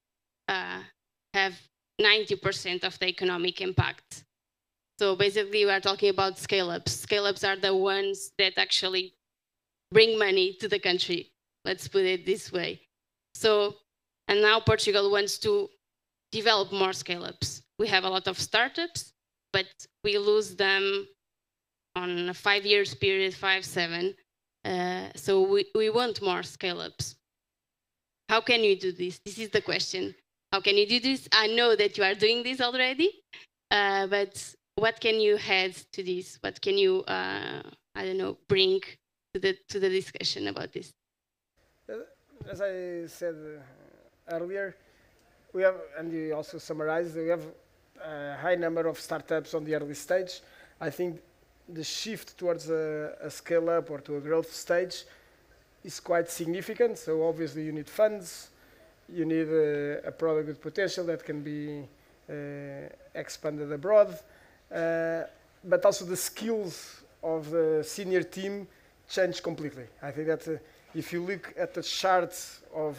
have 90% of the economic impact. So basically, we are talking about scale-ups. Scale-ups are the ones that actually bring money to the country. Let's put it this way. So, and now Portugal wants to develop more scale-ups. We have a lot of startups, but we lose them on a 5 years period, 5, 7. So we want more scale-ups. How can you do this? This is the question. How can you do this? I know that you are doing this already, but what can you add to this? What can you, I don't know, bring to the discussion about this? As I said earlier, we have, and you also summarized, we have a high number of startups on the early stage. I think the shift towards a scale-up or to a growth stage is quite significant. So obviously you need funds, you need a product with potential that can be expanded abroad, but also the skills of the senior team change completely. I think that if you look at the chart of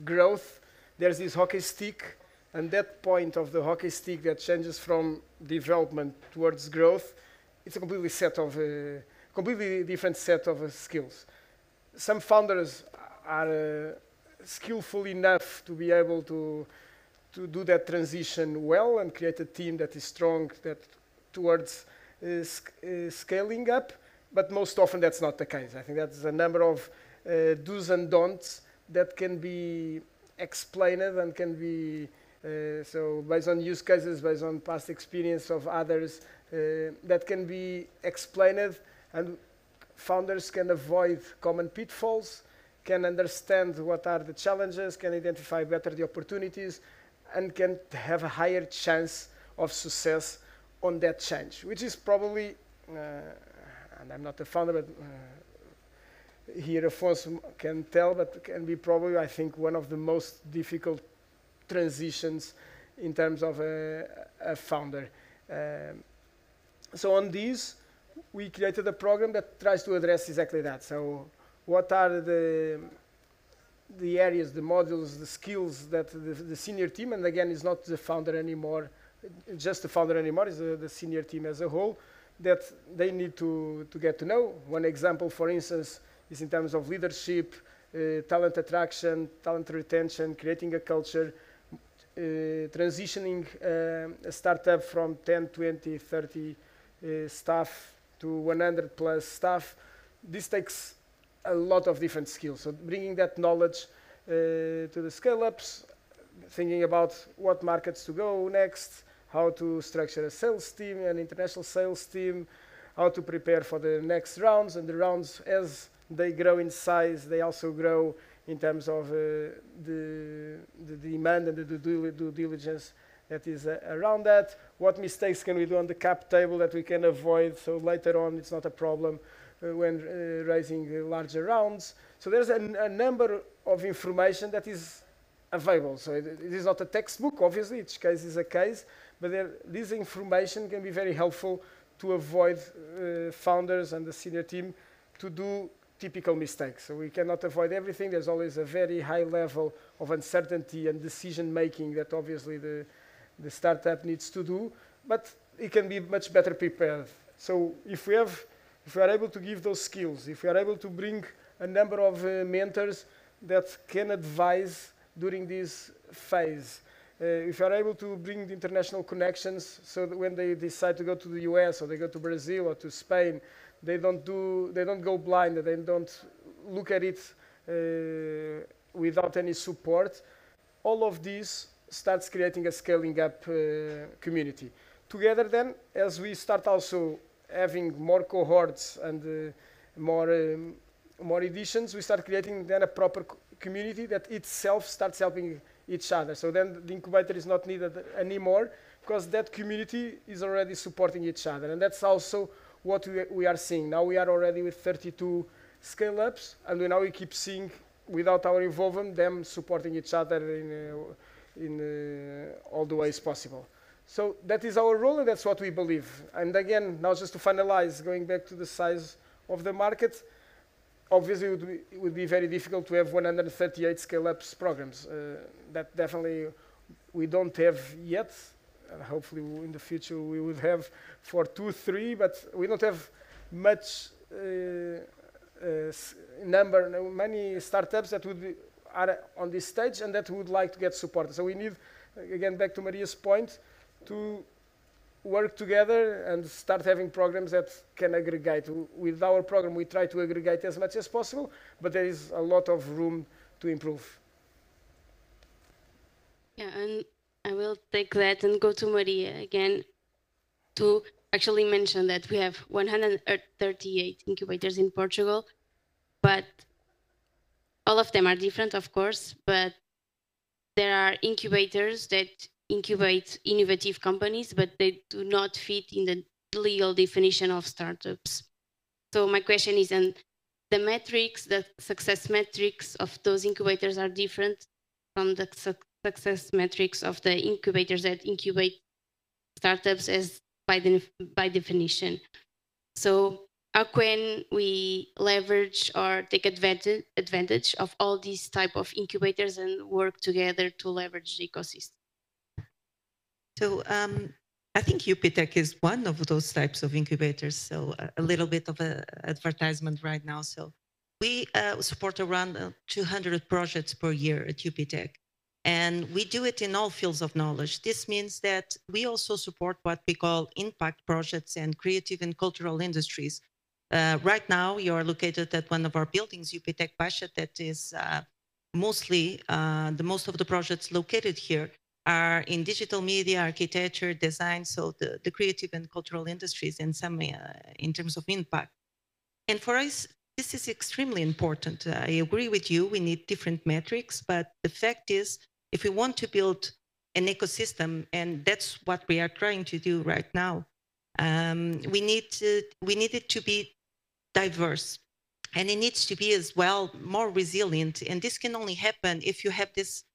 growth, there's this hockey stick, and that point of the hockey stick that changes from development towards growth, it's a completely completely different set of skills. Some founders are skillful enough to be able to do that transition well and create a team that is strong towards scaling up, but most often that's not the case. I think that's a number of do's and don'ts that can be explained and can be, so based on use cases, based on past experience of others, that can be explained, and founders can avoid common pitfalls, can understand what are the challenges, can identify better the opportunities, and can have a higher chance of success on that change, which is probably, and I'm not a founder, but here Afonso can tell, but can be probably, I think, one of the most difficult transitions in terms of a founder. So on these, we created a program that tries to address exactly that. So what are the areas, the modules, the skills that the senior team, and again, it's not the founder anymore, just the founder anymore, it's the senior team as a whole, that they need to get to know. One example, for instance, is in terms of leadership, talent attraction, talent retention, creating a culture, transitioning a startup from 10, 20, 30 staff to 100 plus staff. This takes a lot of different skills. So bringing that knowledge to the scale-ups, thinking about what markets to go next, how to structure a sales team, an international sales team, how to prepare for the next rounds, and the rounds, as they grow in size, they also grow in terms of the demand and the due diligence that is around that. What mistakes can we do on the cap table that we can avoid, so later on it's not a problem when raising larger rounds. So there's a number of information that is available. So it is not a textbook, obviously, each case is a case, but this information can be very helpful to avoid founders and the senior team to do typical mistakes. So we cannot avoid everything. There's always a very high level of uncertainty and decision making that obviously the startup needs to do, but it can be much better prepared. So if we are able to give those skills, if we are able to bring a number of mentors that can advise during this phase, if you are able to bring the international connections so that when they decide to go to the US or they go to Brazil or to Spain, they don't go blind, they don't look at it without any support. All of this starts creating a scaling up community. Together then, as we start also having more cohorts and more editions, we start creating then a proper community that itself starts helping each other. So then the incubator is not needed anymore because that community is already supporting each other. And that's also what we are seeing. Now we are already with 32 scale-ups, and now we keep seeing, without our involvement, them supporting each other in all the ways possible. So that is our role, and that's what we believe. And again, now just to finalize, going back to the size of the market, obviously it would be very difficult to have 138 scale-ups programs. That definitely we don't have yet. Hopefully in the future we would have for 2, 3, but we don't have much many startups that are on this stage and that would like to get supported. So we need, again, back to Maria's point, to work together and start having programs that can aggregate. With our program, we try to aggregate as much as possible, but there is a lot of room to improve. Yeah, and I will take that and go to Maria again to actually mention that we have 138 incubators in Portugal, but all of them are different, of course, but there are incubators that incubate innovative companies, but they do not fit in the legal definition of startups. So my question is, and the metrics, the success metrics of those incubators are different from the success metrics of the incubators that incubate startups as by definition. So how can we leverage or take advantage of all these type of incubators and work together to leverage the ecosystem? So I think UPTech is one of those types of incubators. So a little bit of an advertisement right now. So we support around 200 projects per year at UPTech. And we do it in all fields of knowledge. This means that we also support what we call impact projects and creative and cultural industries. Right now, you are located at one of our buildings, UPTech Baixa, that is mostly, the most of the projects located here are in digital media, architecture, design, so the creative and cultural industries, and some in terms of impact. And for us, this is extremely important. I agree with you, we need different metrics, but the fact is, if we want to build an ecosystem, and that's what we are trying to do right now, we need it to be diverse. And it needs to be as well more resilient. And this can only happen if you have this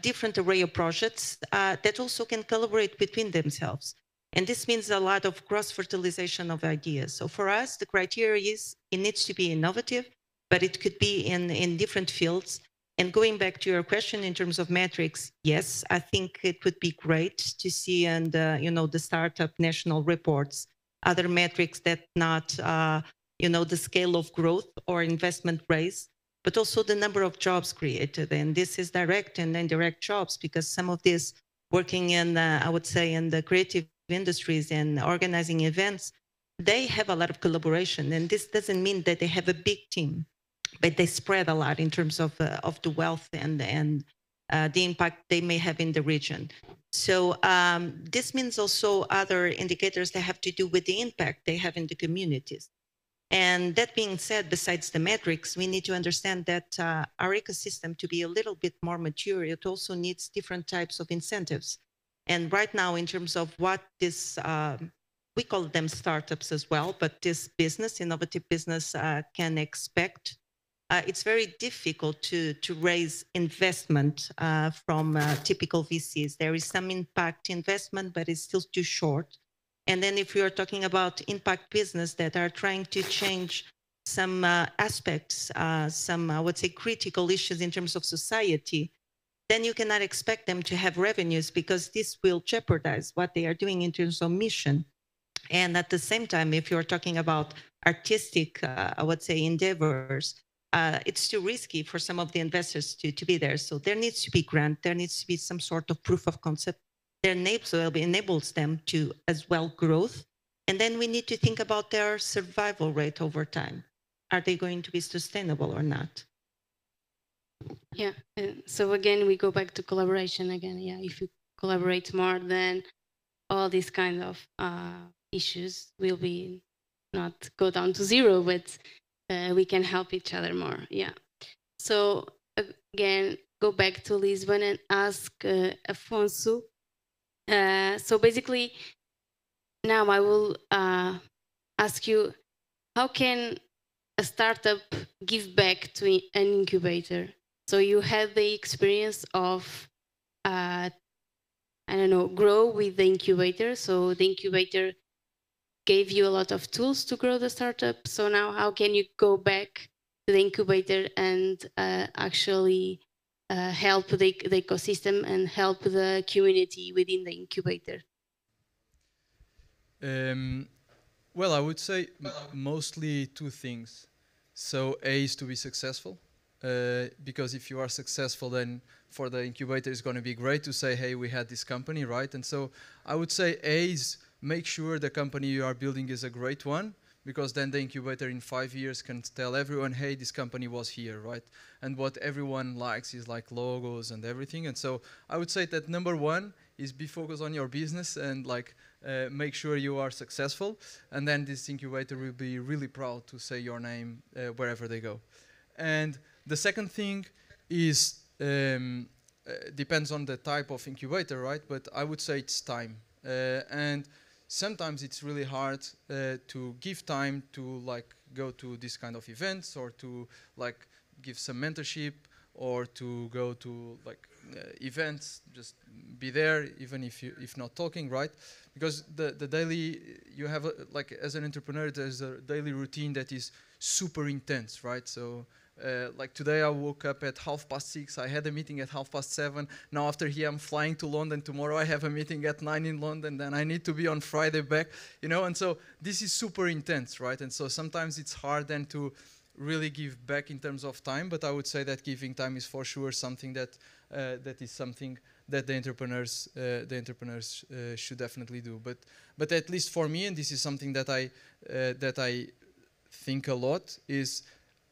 different array of projects that also can collaborate between themselves. And this means a lot of cross-fertilization of ideas. So for us, the criteria is it needs to be innovative, but it could be in different fields. And going back to your question in terms of metrics, yes, I think it would be great to see, and the startup national reports, other metrics that not, the scale of growth or investment raised, but also the number of jobs created. And this is direct and indirect jobs, because some of these working in, I would say, in the creative industries and organizing events, they have a lot of collaboration. And this doesn't mean that they have a big team, but they spread a lot in terms of the wealth and the impact they may have in the region. So this means also other indicators that have to do with the impact they have in the communities. And that being said, besides the metrics, we need to understand that our ecosystem, to be a little bit more mature, it also needs different types of incentives. And right now, in terms of what this, we call them startups as well, but this business, innovative business, can expect, it's very difficult to raise investment from typical VCs. There is some impact investment, but it's still too short. And then if we are talking about impact business that are trying to change some aspects, some, I would say, critical issues in terms of society, then you cannot expect them to have revenues, because this will jeopardize what they are doing in terms of mission. And at the same time, if you're talking about artistic, I would say, endeavors, it's too risky for some of the investors to be there. So there needs to be grant, there needs to be some sort of proof of concept that enables them to as well growth. And then we need to think about their survival rate over time. Are they going to be sustainable or not? Yeah, so again, we go back to collaboration again. Yeah, if you collaborate more, then all these kind of issues will be not go down to zero, but we can help each other more. Yeah. So again, go back to Lisbon and ask Afonso. So basically, now I will ask you, how can a startup give back to an incubator? So you had the experience of, I don't know, grow with the incubator. So the incubator gave you a lot of tools to grow the startup. So now how can you go back to the incubator and actually help the ecosystem and help the community within the incubator? Well, I would say mostly two things. So A is to be successful, because if you are successful, then for the incubator it's going to be great to say, hey, we had this company, right? And so I would say A is make sure the company you are building is a great one, because then the incubator in 5 years can tell everyone, hey, this company was here, right? And what everyone likes is like logos and everything. And so I would say that number one is be focused on your business and like make sure you are successful. And then this incubator will be really proud to say your name wherever they go. And the second thing is, depends on the type of incubator, right? But I would say it's time. And sometimes it's really hard to give time to like go to this kind of events, or to like give some mentorship, or to go to like events, just be there even if not talking, right? Because the daily, you have like as an entrepreneur, there's a daily routine that is super intense, right? So like today I woke up at 6:30, I had a meeting at 7:30. Now after here I'm flying to London. Tomorrow I have a meeting at 9 in London. Then I need to be on Friday back, you know, and so this is super intense, right? And so sometimes it's hard then to really give back in terms of time, but I would say that giving time is for sure something that that is something that the entrepreneurs should definitely do. But at least for me, and this is something that I think a lot, is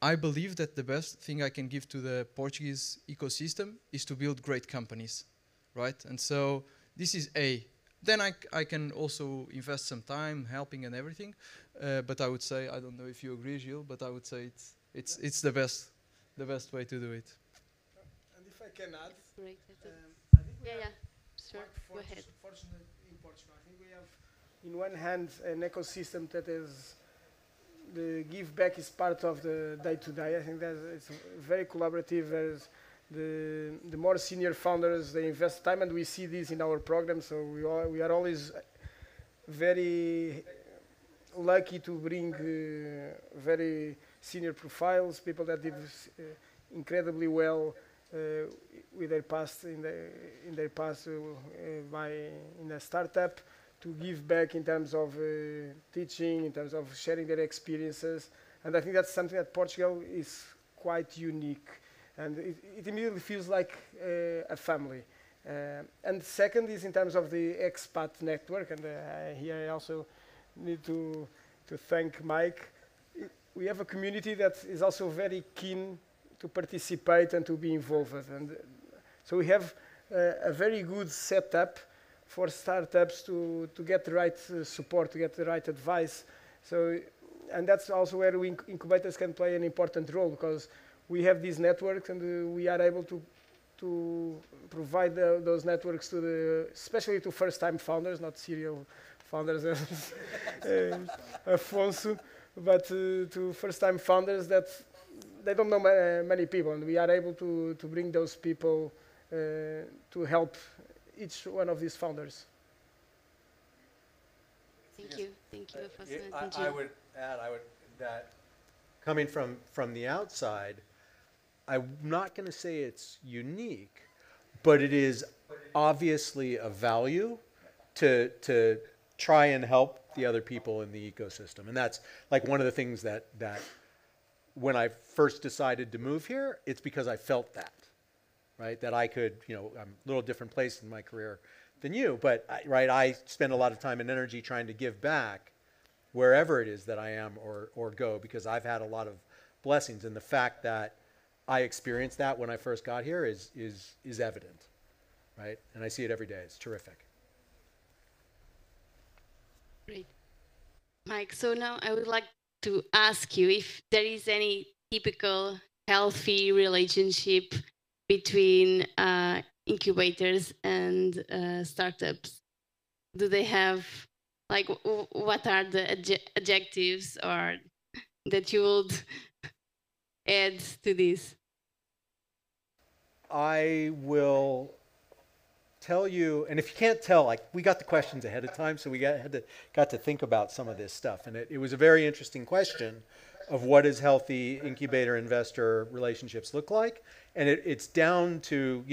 I believe that the best thing I can give to the Portuguese ecosystem is to build great companies, right? And so this is A. Then I can also invest some time helping and everything, but I would say, I don't know if you agree, Gilles, but I would say it's the best way to do it. And if I can add, Great. I think we Yeah, have sure. Go ahead. Fortunately in Portugal, I think we have, in one hand, an ecosystem that is, the give back is part of the day-to-day. I think that it's very collaborative. There's the more senior founders, they invest time, and we see this in our program. So we are always very lucky to bring very senior profiles, people that did incredibly well with their past in their past in a startup, to give back in terms of teaching, in terms of sharing their experiences. And I think that's something that Portugal is quite unique, and it immediately feels like a family. And second is in terms of the expat network, and here I also need to thank Mike. We have a community that is also very keen to participate and to be involved, and so we have a very good setup for startups to get the right support, to get the right advice. So, and that's also where incubators can play an important role, because we have these networks, and we are able to provide those networks to especially to first-time founders, not serial founders as Afonso, but to first-time founders that they don't know many people, and we are able to bring those people to help each one of these founders. Thank you, Afonso. I would add, that coming from the outside, I'm not going to say it's unique, but it is obviously a value to try and help the other people in the ecosystem. And that's like one of the things that when I first decided to move here, it's because I felt that, right? That I could, I'm a little different place in my career than you, but I spend a lot of time and energy trying to give back wherever it is that I am or go, because I've had a lot of blessings, and the fact that I experienced that when I first got here is evident, right? And I see it every day. It's terrific. Great. Mike, so now I would like to ask you if there is any typical healthy relationship between incubators and startups. Do they have, like, what are the adjectives or that you would add to this? I will tell you, and if you can't tell, like, we got the questions ahead of time, so we got to think about some of this stuff, and it was a very interesting question of what does healthy incubator investor relationships look like, and it's down to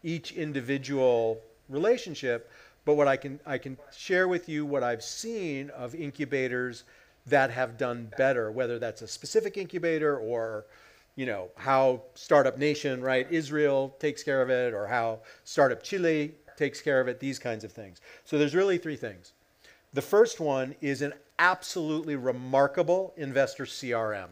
each individual relationship. But what I can share with you what I've seen of incubators that have done better, whether that's a specific incubator or how Startup Nation, right, Israel takes care of it, or how Startup Chile takes care of it, these kinds of things. So there's really three things. The first one is an absolutely remarkable investor CRM,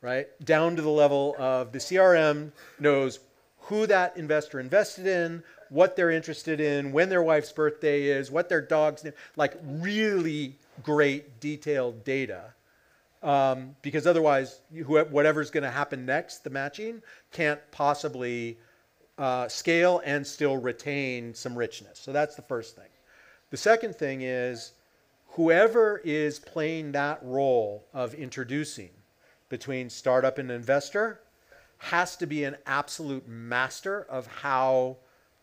right? Down to the level of the CRM knows who that investor invested in, what they're interested in, when their wife's birthday is, what their dog's name, like really great detailed data. Because otherwise, whatever's going to happen next, the matching, can't possibly scale and still retain some richness. So that's the first thing. The second thing is whoever is playing that role of introducing between startup and investor has to be an absolute master of how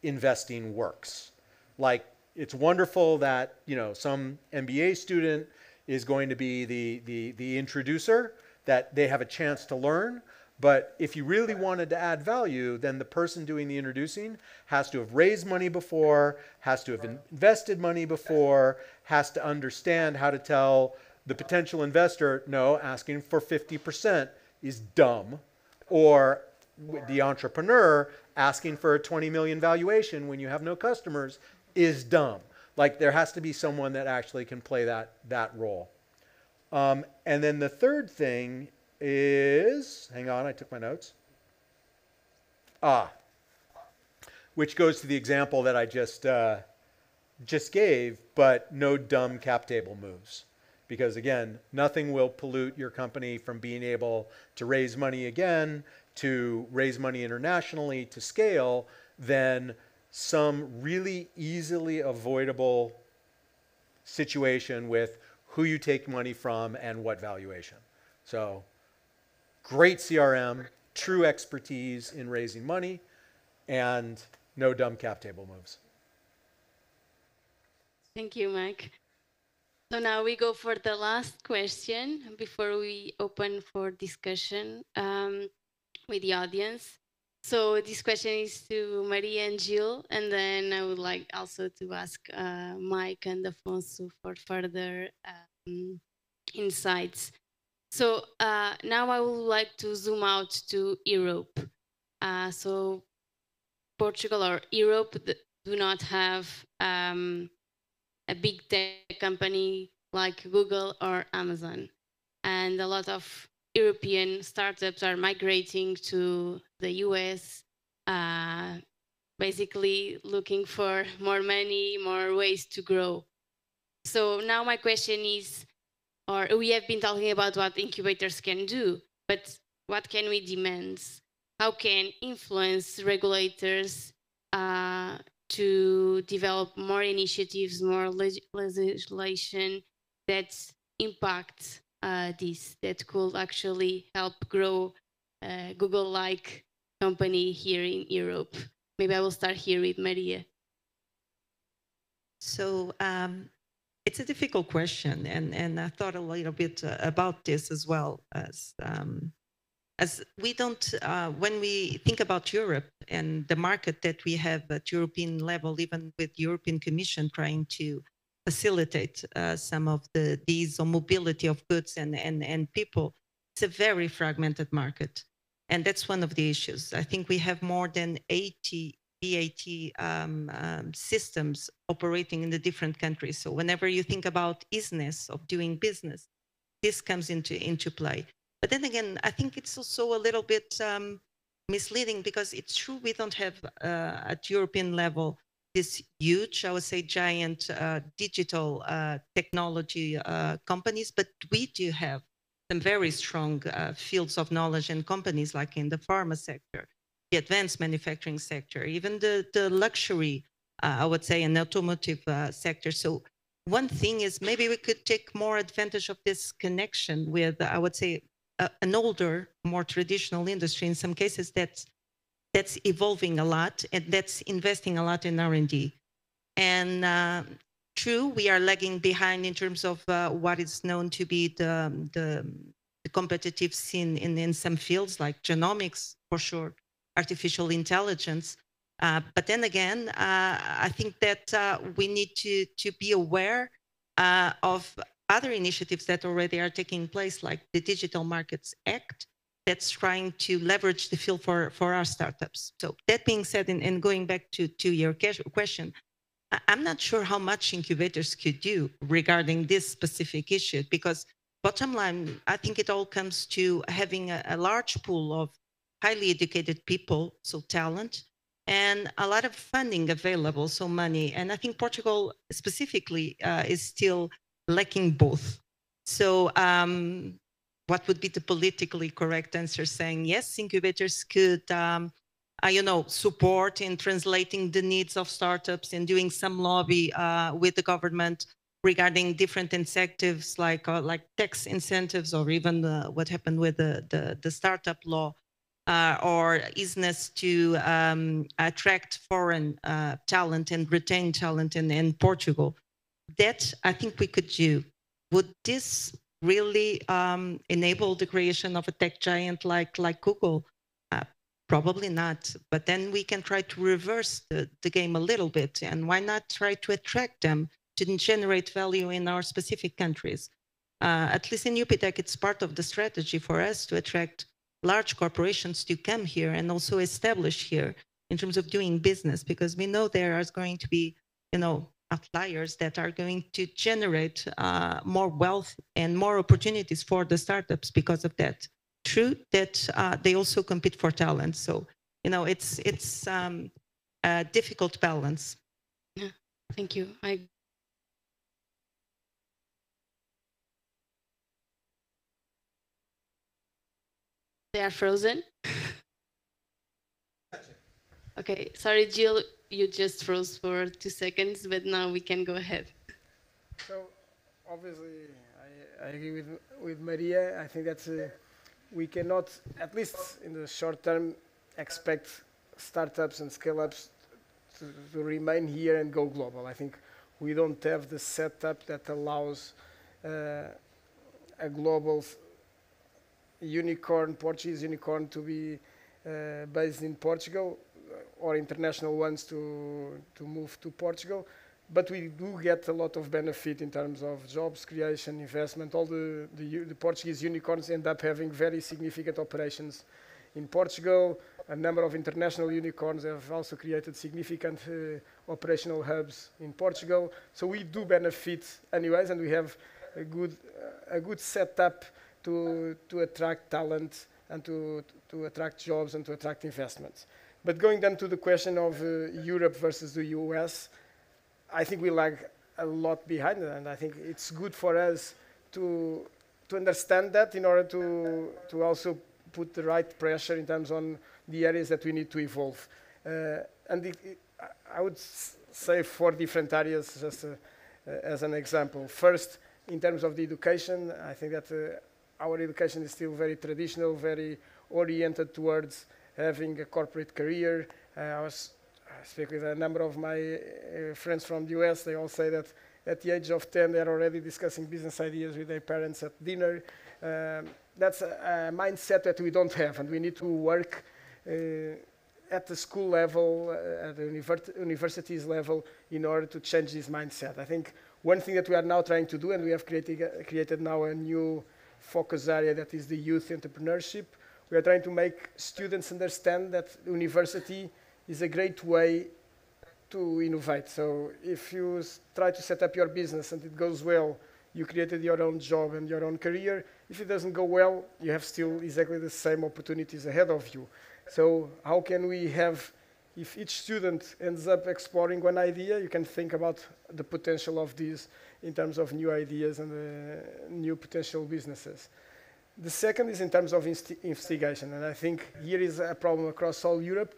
investing works. Like, it's wonderful that some MBA student is going to be the introducer, that they have a chance to learn. But if you really wanted to add value, then the person doing the introducing has to have raised money before, has to have invested money before, has to understand how to tell the potential investor, no, asking for 50% is dumb, or the entrepreneur asking for a 20 million valuation when you have no customers is dumb. Like, there has to be someone that actually can play that role. And then the third thing is, hang on, I took my notes. Which goes to the example that I just gave, but no dumb cap table moves. Because again, nothing will pollute your company from being able to raise money again, to raise money internationally, to scale, than some really easily avoidable situation with who you take money from and what valuation. So great CRM, true expertise in raising money, and no dumb cap table moves. Thank you, Mike. So now we go for the last question before we open for discussion with the audience. So this question is to Maria and Jill, and then I would like also to ask Mike and Afonso for further insights. So now I would like to zoom out to Europe. So Portugal or Europe do not have a big tech company like Google or Amazon. And a lot of European startups are migrating to the US, basically looking for more money, more ways to grow. So now my question is, or we have been talking about what incubators can do, but what can we demand? How can influence regulators to develop more initiatives, more legislation that impact this, that could actually help grow Google-like company here in Europe? Maybe I will start here with Maria. So it's a difficult question, and I thought a little bit about this as well. As we don't, when we think about Europe and the market that we have at European level, even with European Commission trying to facilitate some of these mobility of goods and people, it's a very fragmented market. And that's one of the issues. I think we have more than 80 VAT systems operating in the different countries. So whenever you think about easiness of doing business, this comes into play. But then again, I think it's also a little bit misleading, because it's true we don't have at European level this huge, I would say, giant digital technology companies, but we do have some very strong fields of knowledge and companies like in the pharma sector, the advanced manufacturing sector, even the luxury, I would say, and automotive sector. So one thing is maybe we could take more advantage of this connection with, I would say, an older, more traditional industry in some cases that's evolving a lot and that's investing a lot in R&D. And true, we are lagging behind in terms of what is known to be the competitive scene in some fields like genomics, for sure, artificial intelligence. But then again, I think that we need to be aware of other initiatives that already are taking place, like the Digital Markets Act, that's trying to leverage the field for our startups. So that being said, and going back to your question, I'm not sure how much incubators could do regarding this specific issue, because bottom line, I think it all comes to having a large pool of highly educated people, so talent, and a lot of funding available, so money. And I think Portugal specifically is still lacking both. So what would be the politically correct answer? Saying yes, incubators could support in translating the needs of startups and doing some lobby with the government regarding different incentives like tax incentives, or even what happened with the startup law, or easiness to attract foreign talent and retain talent in Portugal. That I think we could do. Would this really enable the creation of a tech giant like Google? Probably not. But then we can try to reverse the game a little bit. And why not try to attract them to generate value in our specific countries? At least in UPTech, it's part of the strategy for us to attract large corporations to come here and also establish here in terms of doing business, because we know there are going to be, outliers that are going to generate more wealth and more opportunities for the startups because of that. True that they also compete for talent. So, it's a difficult balance. Yeah, thank you. They are frozen. Okay, sorry, Jill, you just froze for 2 seconds, but now we can go ahead. So, obviously, I agree with Maria. I think that we cannot, at least in the short term, expect startups and scale-ups to remain here and go global. I think we don't have the setup that allows a global unicorn, Portuguese unicorn, to be based in Portugal, or international ones to move to Portugal. but we do get a lot of benefit in terms of jobs creation, investment. All the Portuguese unicorns end up having very significant operations in Portugal. A number of international unicorns have also created significant operational hubs in Portugal. So we do benefit anyways, and we have a good setup to attract talent and to attract jobs and to attract investments. But going then to the question of Europe versus the US, I think we lag a lot behind, and I think it's good for us to understand that in order to also put the right pressure in terms on the areas that we need to evolve. And I would say 4 different areas just as an example. First, in terms of the education, I think that our education is still very traditional, very oriented towards having a corporate career. I speak with a number of my friends from the US. They all say that at the age of 10, they're already discussing business ideas with their parents at dinner. That's a mindset that we don't have, and we need to work at the school level, at the universities level, in order to change this mindset. I think one thing that we are now trying to do, and we have created now a new focus area that is the youth entrepreneurship. We are trying to make students understand that university is a great way to innovate. So if you try to set up your business and it goes well, you created your own job and your own career. If it doesn't go well, you have still exactly the same opportunities ahead of you. So how can we have, if each student ends up exploring one idea, you can think about the potential of these in terms of new ideas and new potential businesses. The second is in terms of investigation, and I think here is a problem across all Europe,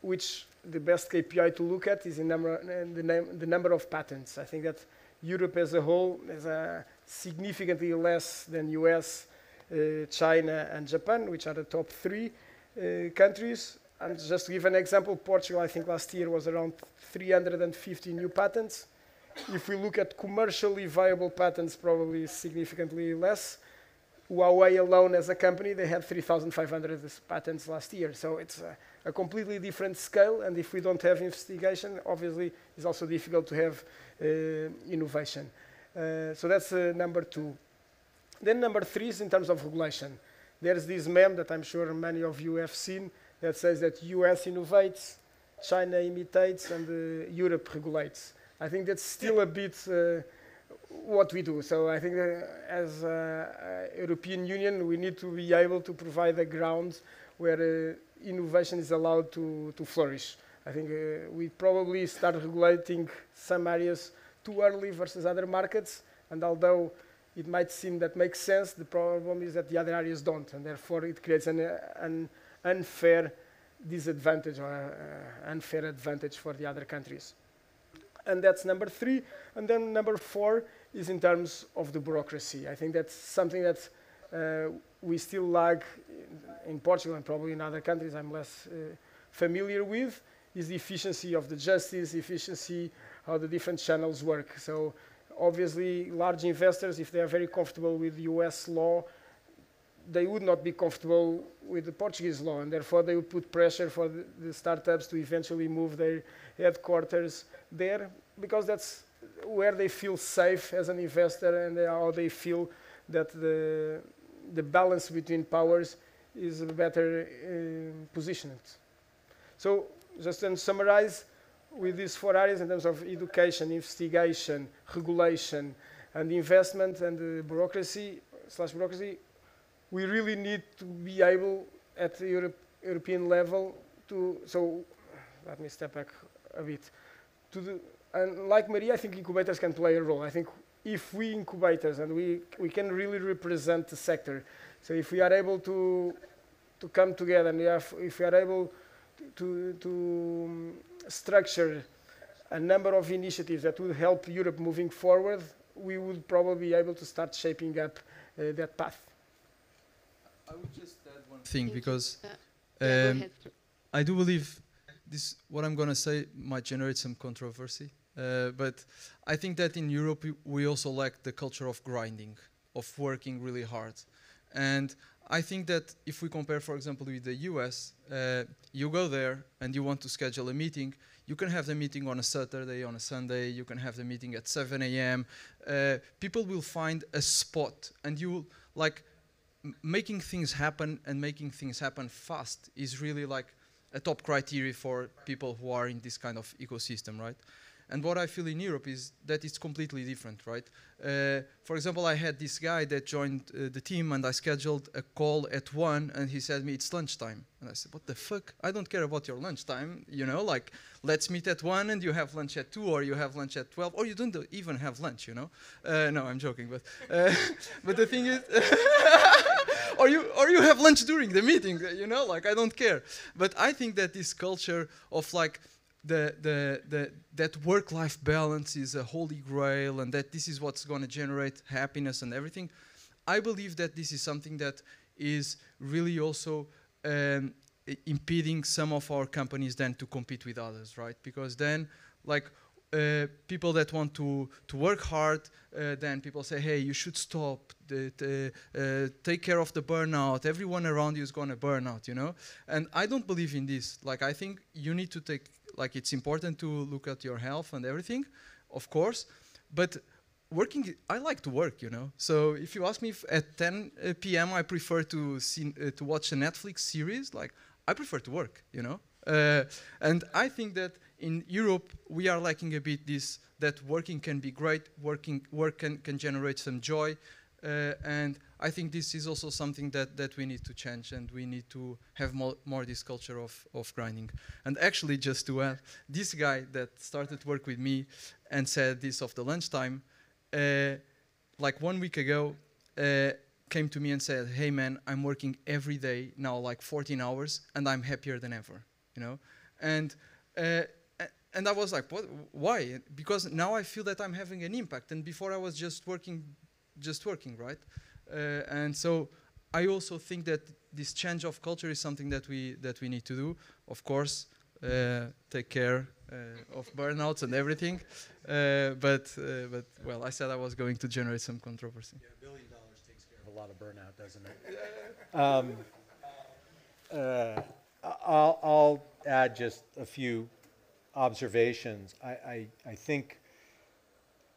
which the best KPI to look at is the number of patents. I think that Europe as a whole is significantly less than US, China, and Japan, which are the top 3 countries. And just to give an example, Portugal, I think last year was around 350 new patents. If we look at commercially viable patents, probably significantly less. Huawei alone as a company, they had 3,500 patents last year. So it's a completely different scale, and if we don't have investigation, obviously it's also difficult to have innovation. So that's number 2. Then number 3 is in terms of regulation. There's this meme that I'm sure many of you have seen that says that US innovates, China imitates, and Europe regulates. I think that's still a bit what we do. So I think as a European Union, we need to be able to provide a ground where innovation is allowed to flourish. I think we probably start regulating some areas too early versus other markets, and although it might seem that makes sense, the problem is that the other areas don't, and therefore it creates an unfair disadvantage or unfair advantage for the other countries. And that's number 3. And then number 4 is in terms of the bureaucracy. I think that's something that we still lag in Portugal and probably in other countries I'm less familiar with, is the efficiency of the justice, efficiency, how the different channels work. So obviously large investors, if they are very comfortable with US law, they would not be comfortable with the Portuguese law, and therefore they would put pressure for the startups to eventually move their headquarters there, because that's where they feel safe as an investor, and how they feel that the balance between powers is better positioned. So just to summarize, with these 4 areas in terms of education, investigation, regulation, and investment, and bureaucracy, we really need to be able at the European level to, so let me step back a bit. And like Maria, I think incubators can play a role. I think if we incubators, and we can really represent the sector, so if we are able to come together, and if we are able to structure a number of initiatives that would help Europe moving forward, we would probably be able to start shaping up that path. I would just add one thing, because I do believe this, what I'm going to say might generate some controversy, but I think that in Europe we also lack the culture of grinding, of working really hard. And I think that if we compare, for example, with the US, you go there and you want to schedule a meeting, you can have the meeting on a Saturday, on a Sunday, you can have the meeting at 7 a.m. People will find a spot, and you will, like, making things happen and making things happen fast is really like a top criteria for people who are in this kind of ecosystem, right? And what I feel in Europe is that it's completely different, right? For example, I had this guy that joined the team, and I scheduled a call at 1, and he said me, it's lunchtime. And I said, what the fuck? I don't care about your lunchtime, you know, like, let's meet at 1 and you have lunch at 2, or you have lunch at 12, or you don't even have lunch, you know? No, I'm joking, but the thing is, or you have lunch during the meeting, you know, like, I don't care. But I think that this culture of, like, that work-life balance is a holy grail, and that this is what's going to generate happiness and everything. I believe that this is something that is really also impeding some of our companies then to compete with others, right? Because then, like, people that want to work hard, then people say, hey, you should stop, take care of the burnout, everyone around you is going to burn out, you know? And I don't believe in this. Like, I think you need to take, like, it's important to look at your health and everything, of course, but working, I like to work, you know? So if you ask me if at 10 p.m. I prefer to watch a Netflix series, like, I prefer to work, you know? And I think that in Europe, we are lacking a bit this, that working can be great, work can generate some joy, and I think this is also something that we need to change, and we need to have more this culture of grinding. And actually, just to add, this guy that started work with me and said this of the lunchtime, like 1 week ago, came to me and said, hey man, I'm working every day now, like 14 hours, and I'm happier than ever, you know? And I was like, what? Why? Because now I feel that I'm having an impact, and before I was just working, right? And so I also think that this change of culture is something that we need to do. Of course, take care of burnouts and everything. But well, I said I was going to generate some controversy. Yeah, $1 billion takes care of a lot of burnout, doesn't it? I'll add just a few observations. I think,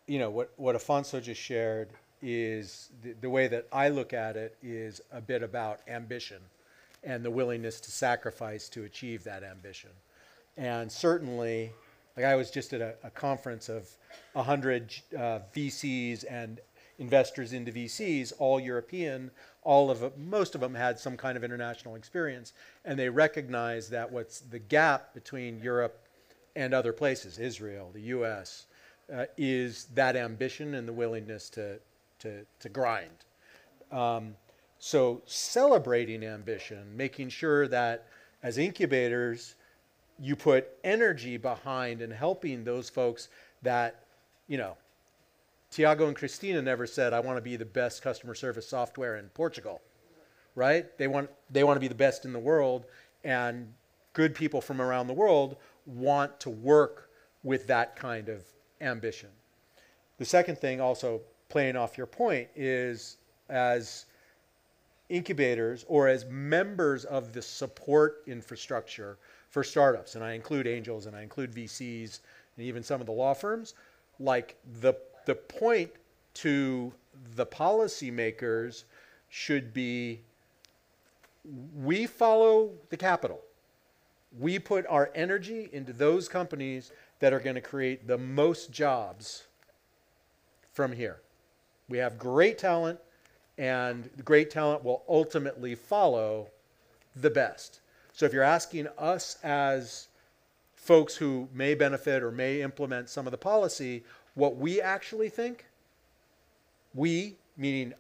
you know, what Afonso just shared is the way that I look at it is a bit about ambition and the willingness to sacrifice to achieve that ambition. And certainly, like, I was just at a conference of 100 VCs and investors into VCs, all European, most of them had some kind of international experience, and they recognized that what's the gap between Europe and other places, Israel, the US, is that ambition and the willingness to grind. So celebrating ambition, making sure that as incubators, you put energy behind and helping those folks that, you know, Tiago and Christina never said, I want to be the best customer service software in Portugal, right? They want to be the best in the world, and good people from around the world want to work with that kind of ambition. The second thing, also playing off your point, is as incubators or as members of the support infrastructure for startups, and I include angels and I include VCs and even some of the law firms, like the point to the policymakers should be, we follow the capital. We put our energy into those companies that are going to create the most jobs from here. We have great talent, and great talent will ultimately follow the best. So if you're asking us as folks who may benefit or may implement some of the policy, what we actually think, we, meaning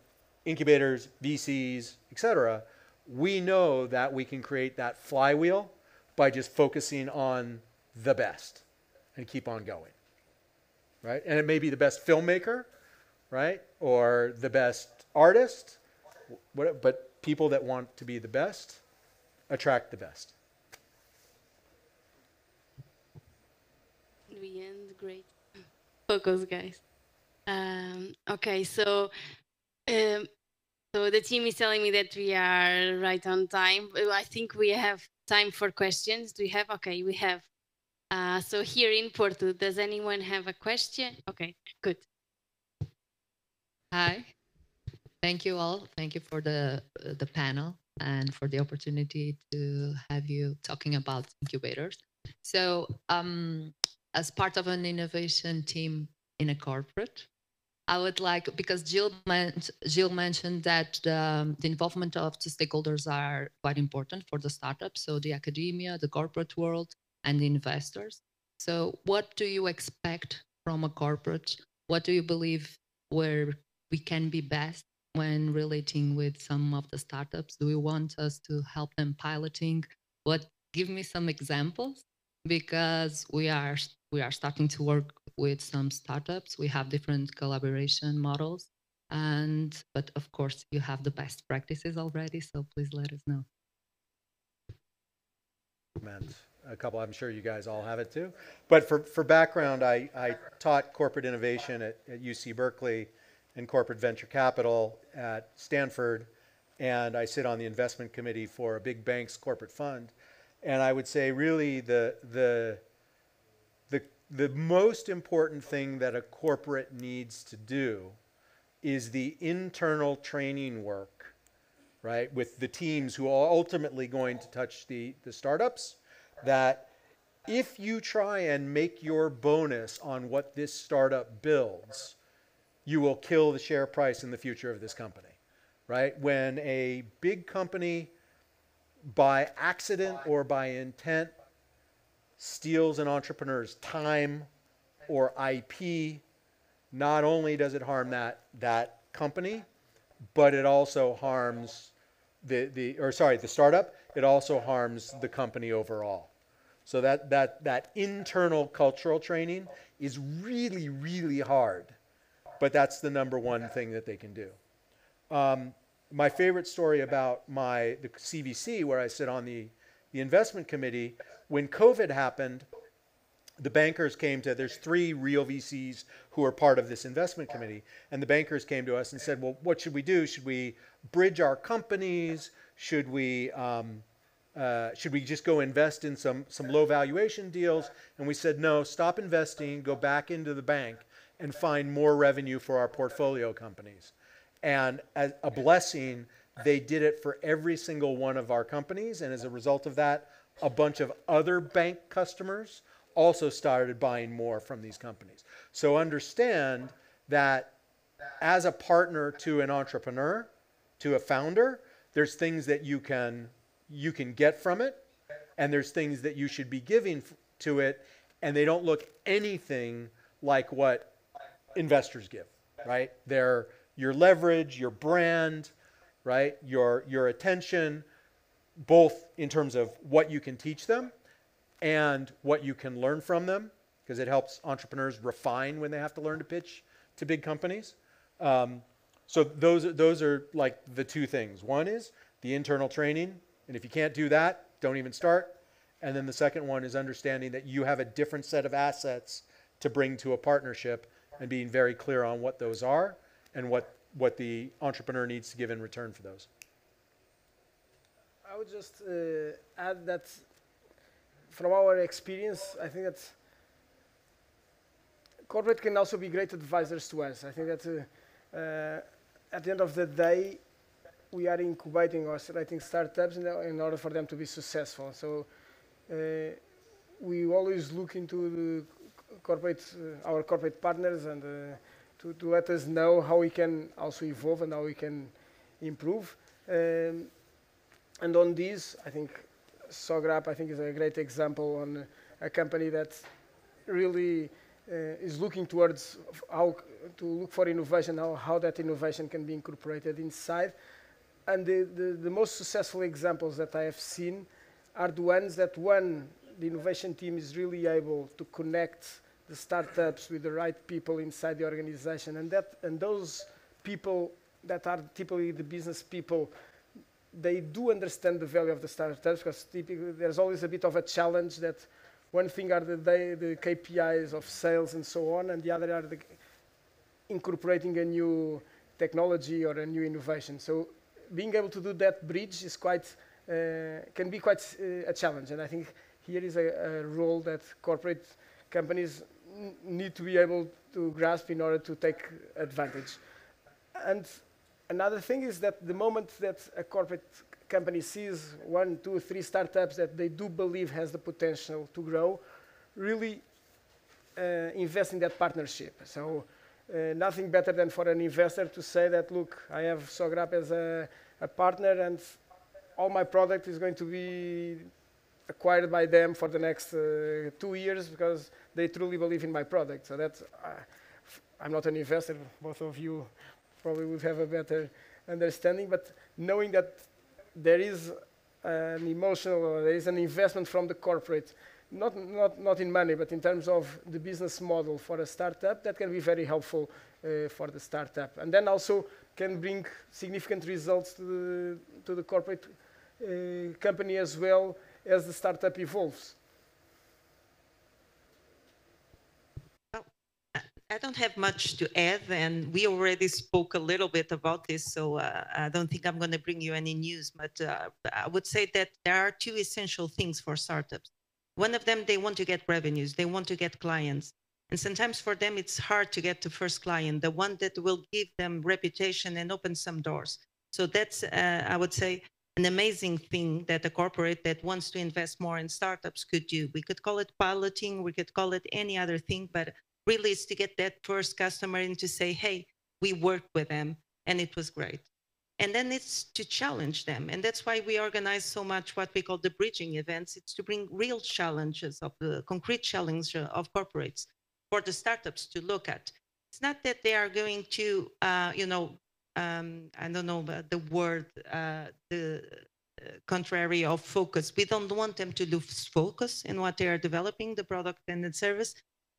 incubators, VCs, etc., we know that we can create that flywheel by just focusing on the best and keep on going, right? And it may be the best filmmaker, right? Or the best artist, but people that want to be the best attract the best. We end great. Focus, guys. Okay, so the team is telling me that we are right on time. I think we have time for questions. Do we have? Okay, we have So here in Porto, does anyone have a question? Okay, good. Hi, thank you all. Thank you for the panel and for the opportunity to have you talking about incubators. So as part of an innovation team in a corporate, I would like, because Jill mentioned that the involvement of the stakeholders are quite important for the startup. So the academia, the corporate world, and the investors. So what do you expect from a corporate? What do you believe where we can be best when relating with some of the startups? Do you want us to help them piloting? Give me some examples, because we are starting to work with some startups. We have different collaboration models, but of course you have the best practices already, so please let us know. A couple, I'm sure you guys all have it too. But for background, I taught corporate innovation at UC Berkeley and corporate venture capital at Stanford, and I sit on the investment committee for a big bank's corporate fund. And I would say really the most important thing that a corporate needs to do is the internal training work, right, with the teams who are ultimately going to touch the startups, that if you try and make your bonus on what this startup builds, you will kill the share price in the future of this company, right? When a big company, by accident or by intent, steals an entrepreneur's time or IP, not only does it harm that company, but it also harms the startup. It also harms the company overall. So that internal cultural training is really, really hard, but that's the number one thing that they can do. My favorite story about the CVC, where I sit on the investment committee, when COVID happened, the bankers came to, there's 3 real VCs who are part of this investment committee, and the bankers came to us and said, well, what should we do? Should we bridge our companies? Should we just go invest in some low valuation deals? And we said, no, stop investing, go back into the bank and find more revenue for our portfolio companies. And as a blessing, they did it for every single one of our companies. And as a result of that, a bunch of other bank customers also started buying more from these companies. So understand that as a partner to an entrepreneur, to a founder, there's things that you can get from it, and there's things that you should be giving to it, and they don't look anything like what investors give, right? They're your leverage, your brand, right? Your attention, both in terms of what you can teach them and what you can learn from them, because it helps entrepreneurs refine when they have to learn to pitch to big companies. So those are like the 2 things. One is the internal training, and if you can't do that, don't even start. And then the second one is understanding that you have a different set of assets to bring to a partnership, and being very clear on what those are and what the entrepreneur needs to give in return for those. I would just add that from our experience, I think that corporate can also be great advisors to us. I think that at the end of the day, we are incubating or accelerating startups in order for them to be successful. So we always look into our corporate partners and to let us know how we can also evolve and how we can improve. And on this, I think Sograp, is a great example on a company that really is looking towards how to look for innovation, how that innovation can be incorporated inside. And the most successful examples that I have seen are the ones that, the innovation team is really able to connect the startups with the right people inside the organization, and those people that are typically the business people, they do understand the value of the startups, because typically there's always a bit of a challenge that one thing are the KPIs of sales and so on, and the other are incorporating a new technology or a new innovation. So being able to do that bridge is can be quite a challenge. And I think here is a role that corporate companies need to be able to grasp in order to take advantage. And another thing is that the moment that a corporate company sees 1, 2, 3 startups that they do believe has the potential to grow, really invest in that partnership. So nothing better than for an investor to say that, look, I have Sograp as a partner and all my product is going to be acquired by them for the next 2 years because they truly believe in my product. So that's, I'm not an investor, both of you probably would have a better understanding, but knowing that there is an emotional, or there is an investment from the corporate, not in money, but in terms of the business model for a startup, that can be very helpful for the startup. And then also can bring significant results to the corporate company as well as the startup evolves. I don't have much to add, and we already spoke a little bit about this, so I don't think I'm going to bring you any news, but I would say that there are 2 essential things for startups. One of them, they want to get revenues, they want to get clients, and sometimes for them it's hard to get the first client, the one that will give them reputation and open some doors. So that's, I would say, an amazing thing that a corporate that wants to invest more in startups could do. We could call it piloting, we could call it any other thing, but really is to get that first customer and to say, hey, we worked with them and it was great. And then it's to challenge them. And that's why we organize so much what we call the bridging events. It's to bring real challenges of the concrete challenge of corporates for the startups to look at. It's not that they are going to, I don't know the word, the contrary of focus. We don't want them to lose focus in what they are developing, the product and the service,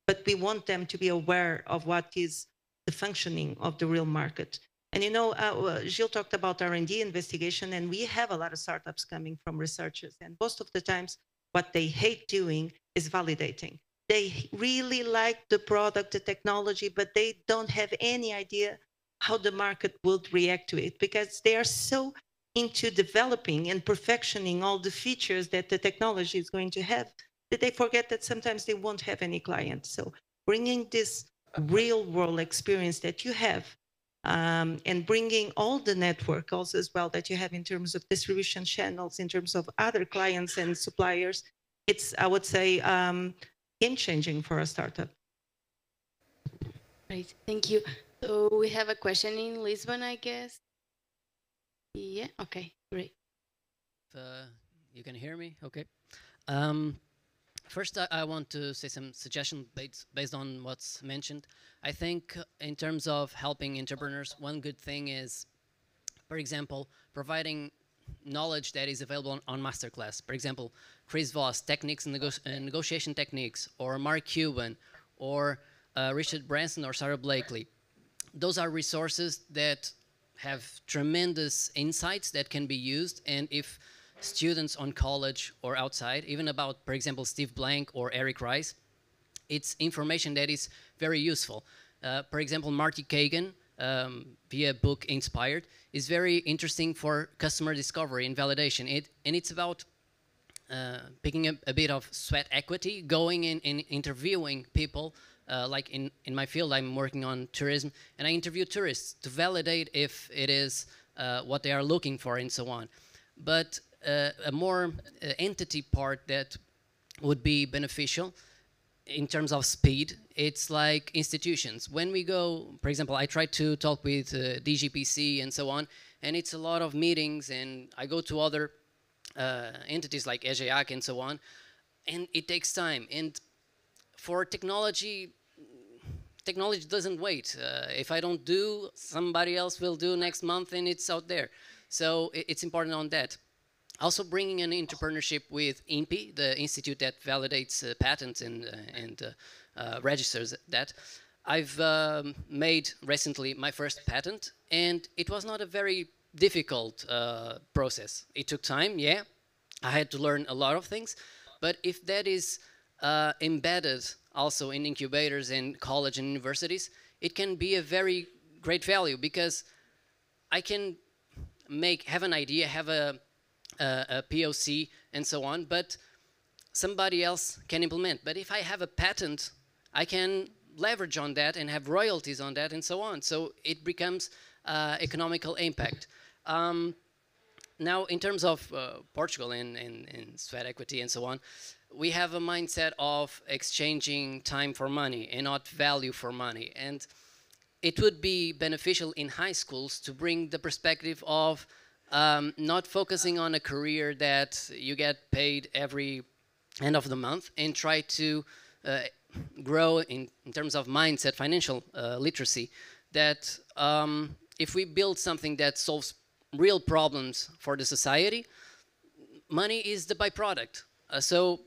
but we want them to be aware of what is the functioning of the real market. And Gilles talked about R&D investigation, and we have a lot of startups coming from researchers. And most of the times, what they hate doing is validating. They really like the product, the technology, but they don't have any idea how the market would react to it because they are so into developing and perfectioning all the features that the technology is going to have that they forget that sometimes they won't have any clients. So bringing this real world experience that you have and bringing all the network also as well that you have in terms of distribution channels, in terms of other clients and suppliers, it's, I would say, game-changing for a startup. Great, thank you. So we have a question in Lisbon, I guess. Yeah, okay, great. You can hear me, okay. First, I want to say some suggestions based on what's mentioned. I think in terms of helping entrepreneurs, one good thing is, for example, providing knowledge that is available on Masterclass. For example, Chris Voss, techniques and negotiation techniques, or Mark Cuban, or Richard Branson, or Sarah Blakely. Those are resources that have tremendous insights that can be used, and if students on college or outside, even about, for example, Steve Blank or Eric Rice, it's information that is very useful. For example, Marty Kagan, via book Inspired, is very interesting for customer discovery and validation. And it's about picking up a bit of sweat equity, going in and interviewing people. Like in my field, I'm working on tourism, and I interview tourists to validate if it is what they are looking for and so on. But a more entity part that would be beneficial in terms of speed, it's like institutions. When we go, for example, I try to talk with DGPC and so on, and it's a lot of meetings, and I go to other entities like EGEAC and so on, and it takes time. And for technology doesn't wait. If I don't do, somebody else will do next month, and it's out there. So it's important on that. Also bringing an entrepreneurship with INPI, the institute that validates patents and registers that. I've made recently my first patent, and it was not a very difficult process. It took time, yeah. I had to learn a lot of things, but if that is embedded also in incubators and college and universities, it can be a very great value because I can have an idea, have a POC and so on, but somebody else can implement. But if I have a patent, I can leverage on that and have royalties on that and so on. So it becomes economical impact. Now, in terms of Portugal and sweat equity and so on, we have a mindset of exchanging time for money and not value for money. And it would be beneficial in high schools to bring the perspective of not focusing on a career that you get paid every end of the month, and try to grow in terms of mindset, financial literacy, that if we build something that solves real problems for the society, money is the byproduct. So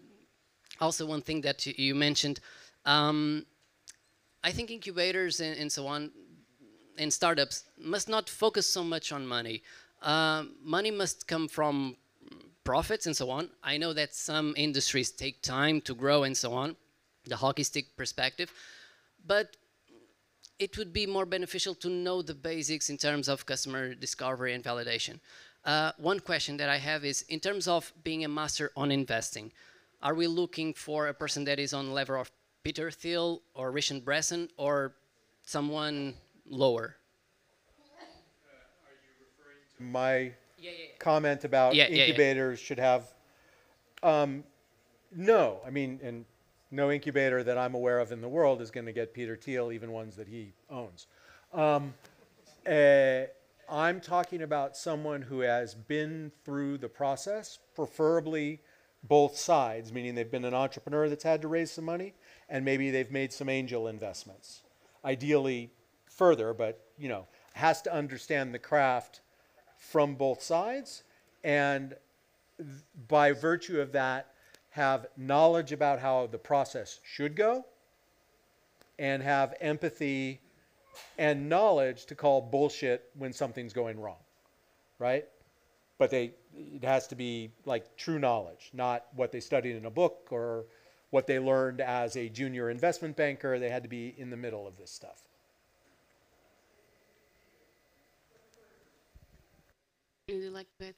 also one thing that you mentioned, I think incubators and so on, and startups must not focus so much on money. Money must come from profits and so on. I know that some industries take time to grow and so on, the hockey stick perspective, but it would be more beneficial to know the basics in terms of customer discovery and validation. One question that I have is, in terms of being a master on investing, are we looking for a person that is on the level of Peter Thiel or Richard Branson, or someone lower? My comment about incubators should have, no, I mean, and no incubator that I'm aware of in the world is going to get Peter Thiel, even ones that he owns. I'm talking about someone who has been through the process, preferably both sides, meaning they've been an entrepreneur that's had to raise some money, and maybe they've made some angel investments. Ideally further, but you know, has to understand the craft from both sides, and by virtue of that, have knowledge about how the process should go, and have empathy and knowledge to call bullshit when something's going wrong, right? But it has to be like true knowledge, not what they studied in a book or what they learned as a junior investment banker. They had to be in the middle of this stuff. Would you like that?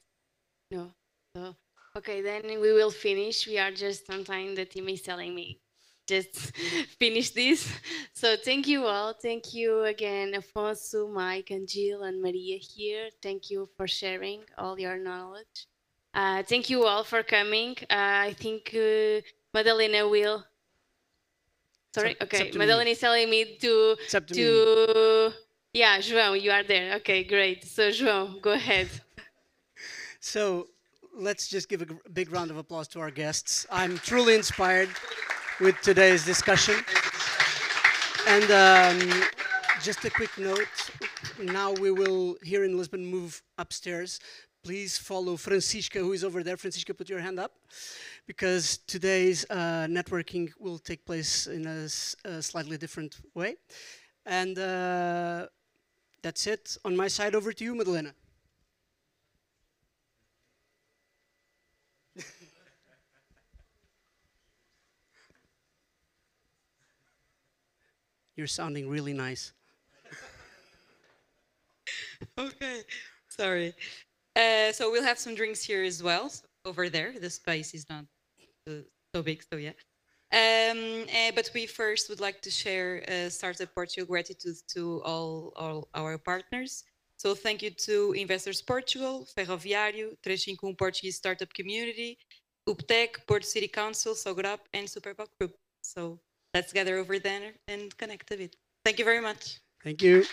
No. So, okay, then we will finish. We are just on time. The team is telling me just finish this. So thank you all. Thank you again, Afonso, Mike, and Jill, and Maria here. Thank you for sharing all your knowledge. Thank you all for coming. I think Madalena will. Sorry. Okay, Madalena is telling me to. Yeah, João, you are there. Okay, great. So João, go ahead. So let's just give a big round of applause to our guests. I'm truly inspired with today's discussion. And just a quick note, now we will, here in Lisbon, move upstairs. Please follow Francisca, who is over there. Francisca, put your hand up, because today's networking will take place in a slightly different way. And that's it. On my side, over to you, Madalena. You're sounding really nice. Okay, sorry. So we'll have some drinks here as well, over there. The space is not so big, so yeah. But we first would like to share Startup Portugal gratitude to all our partners. So thank you to Investors Portugal, Ferroviário, 351 Portuguese Startup Community, UPTEC, Porto City Council, Sograp, and Superboc Group. So let's gather over there and connect a bit. Thank you very much. Thank you.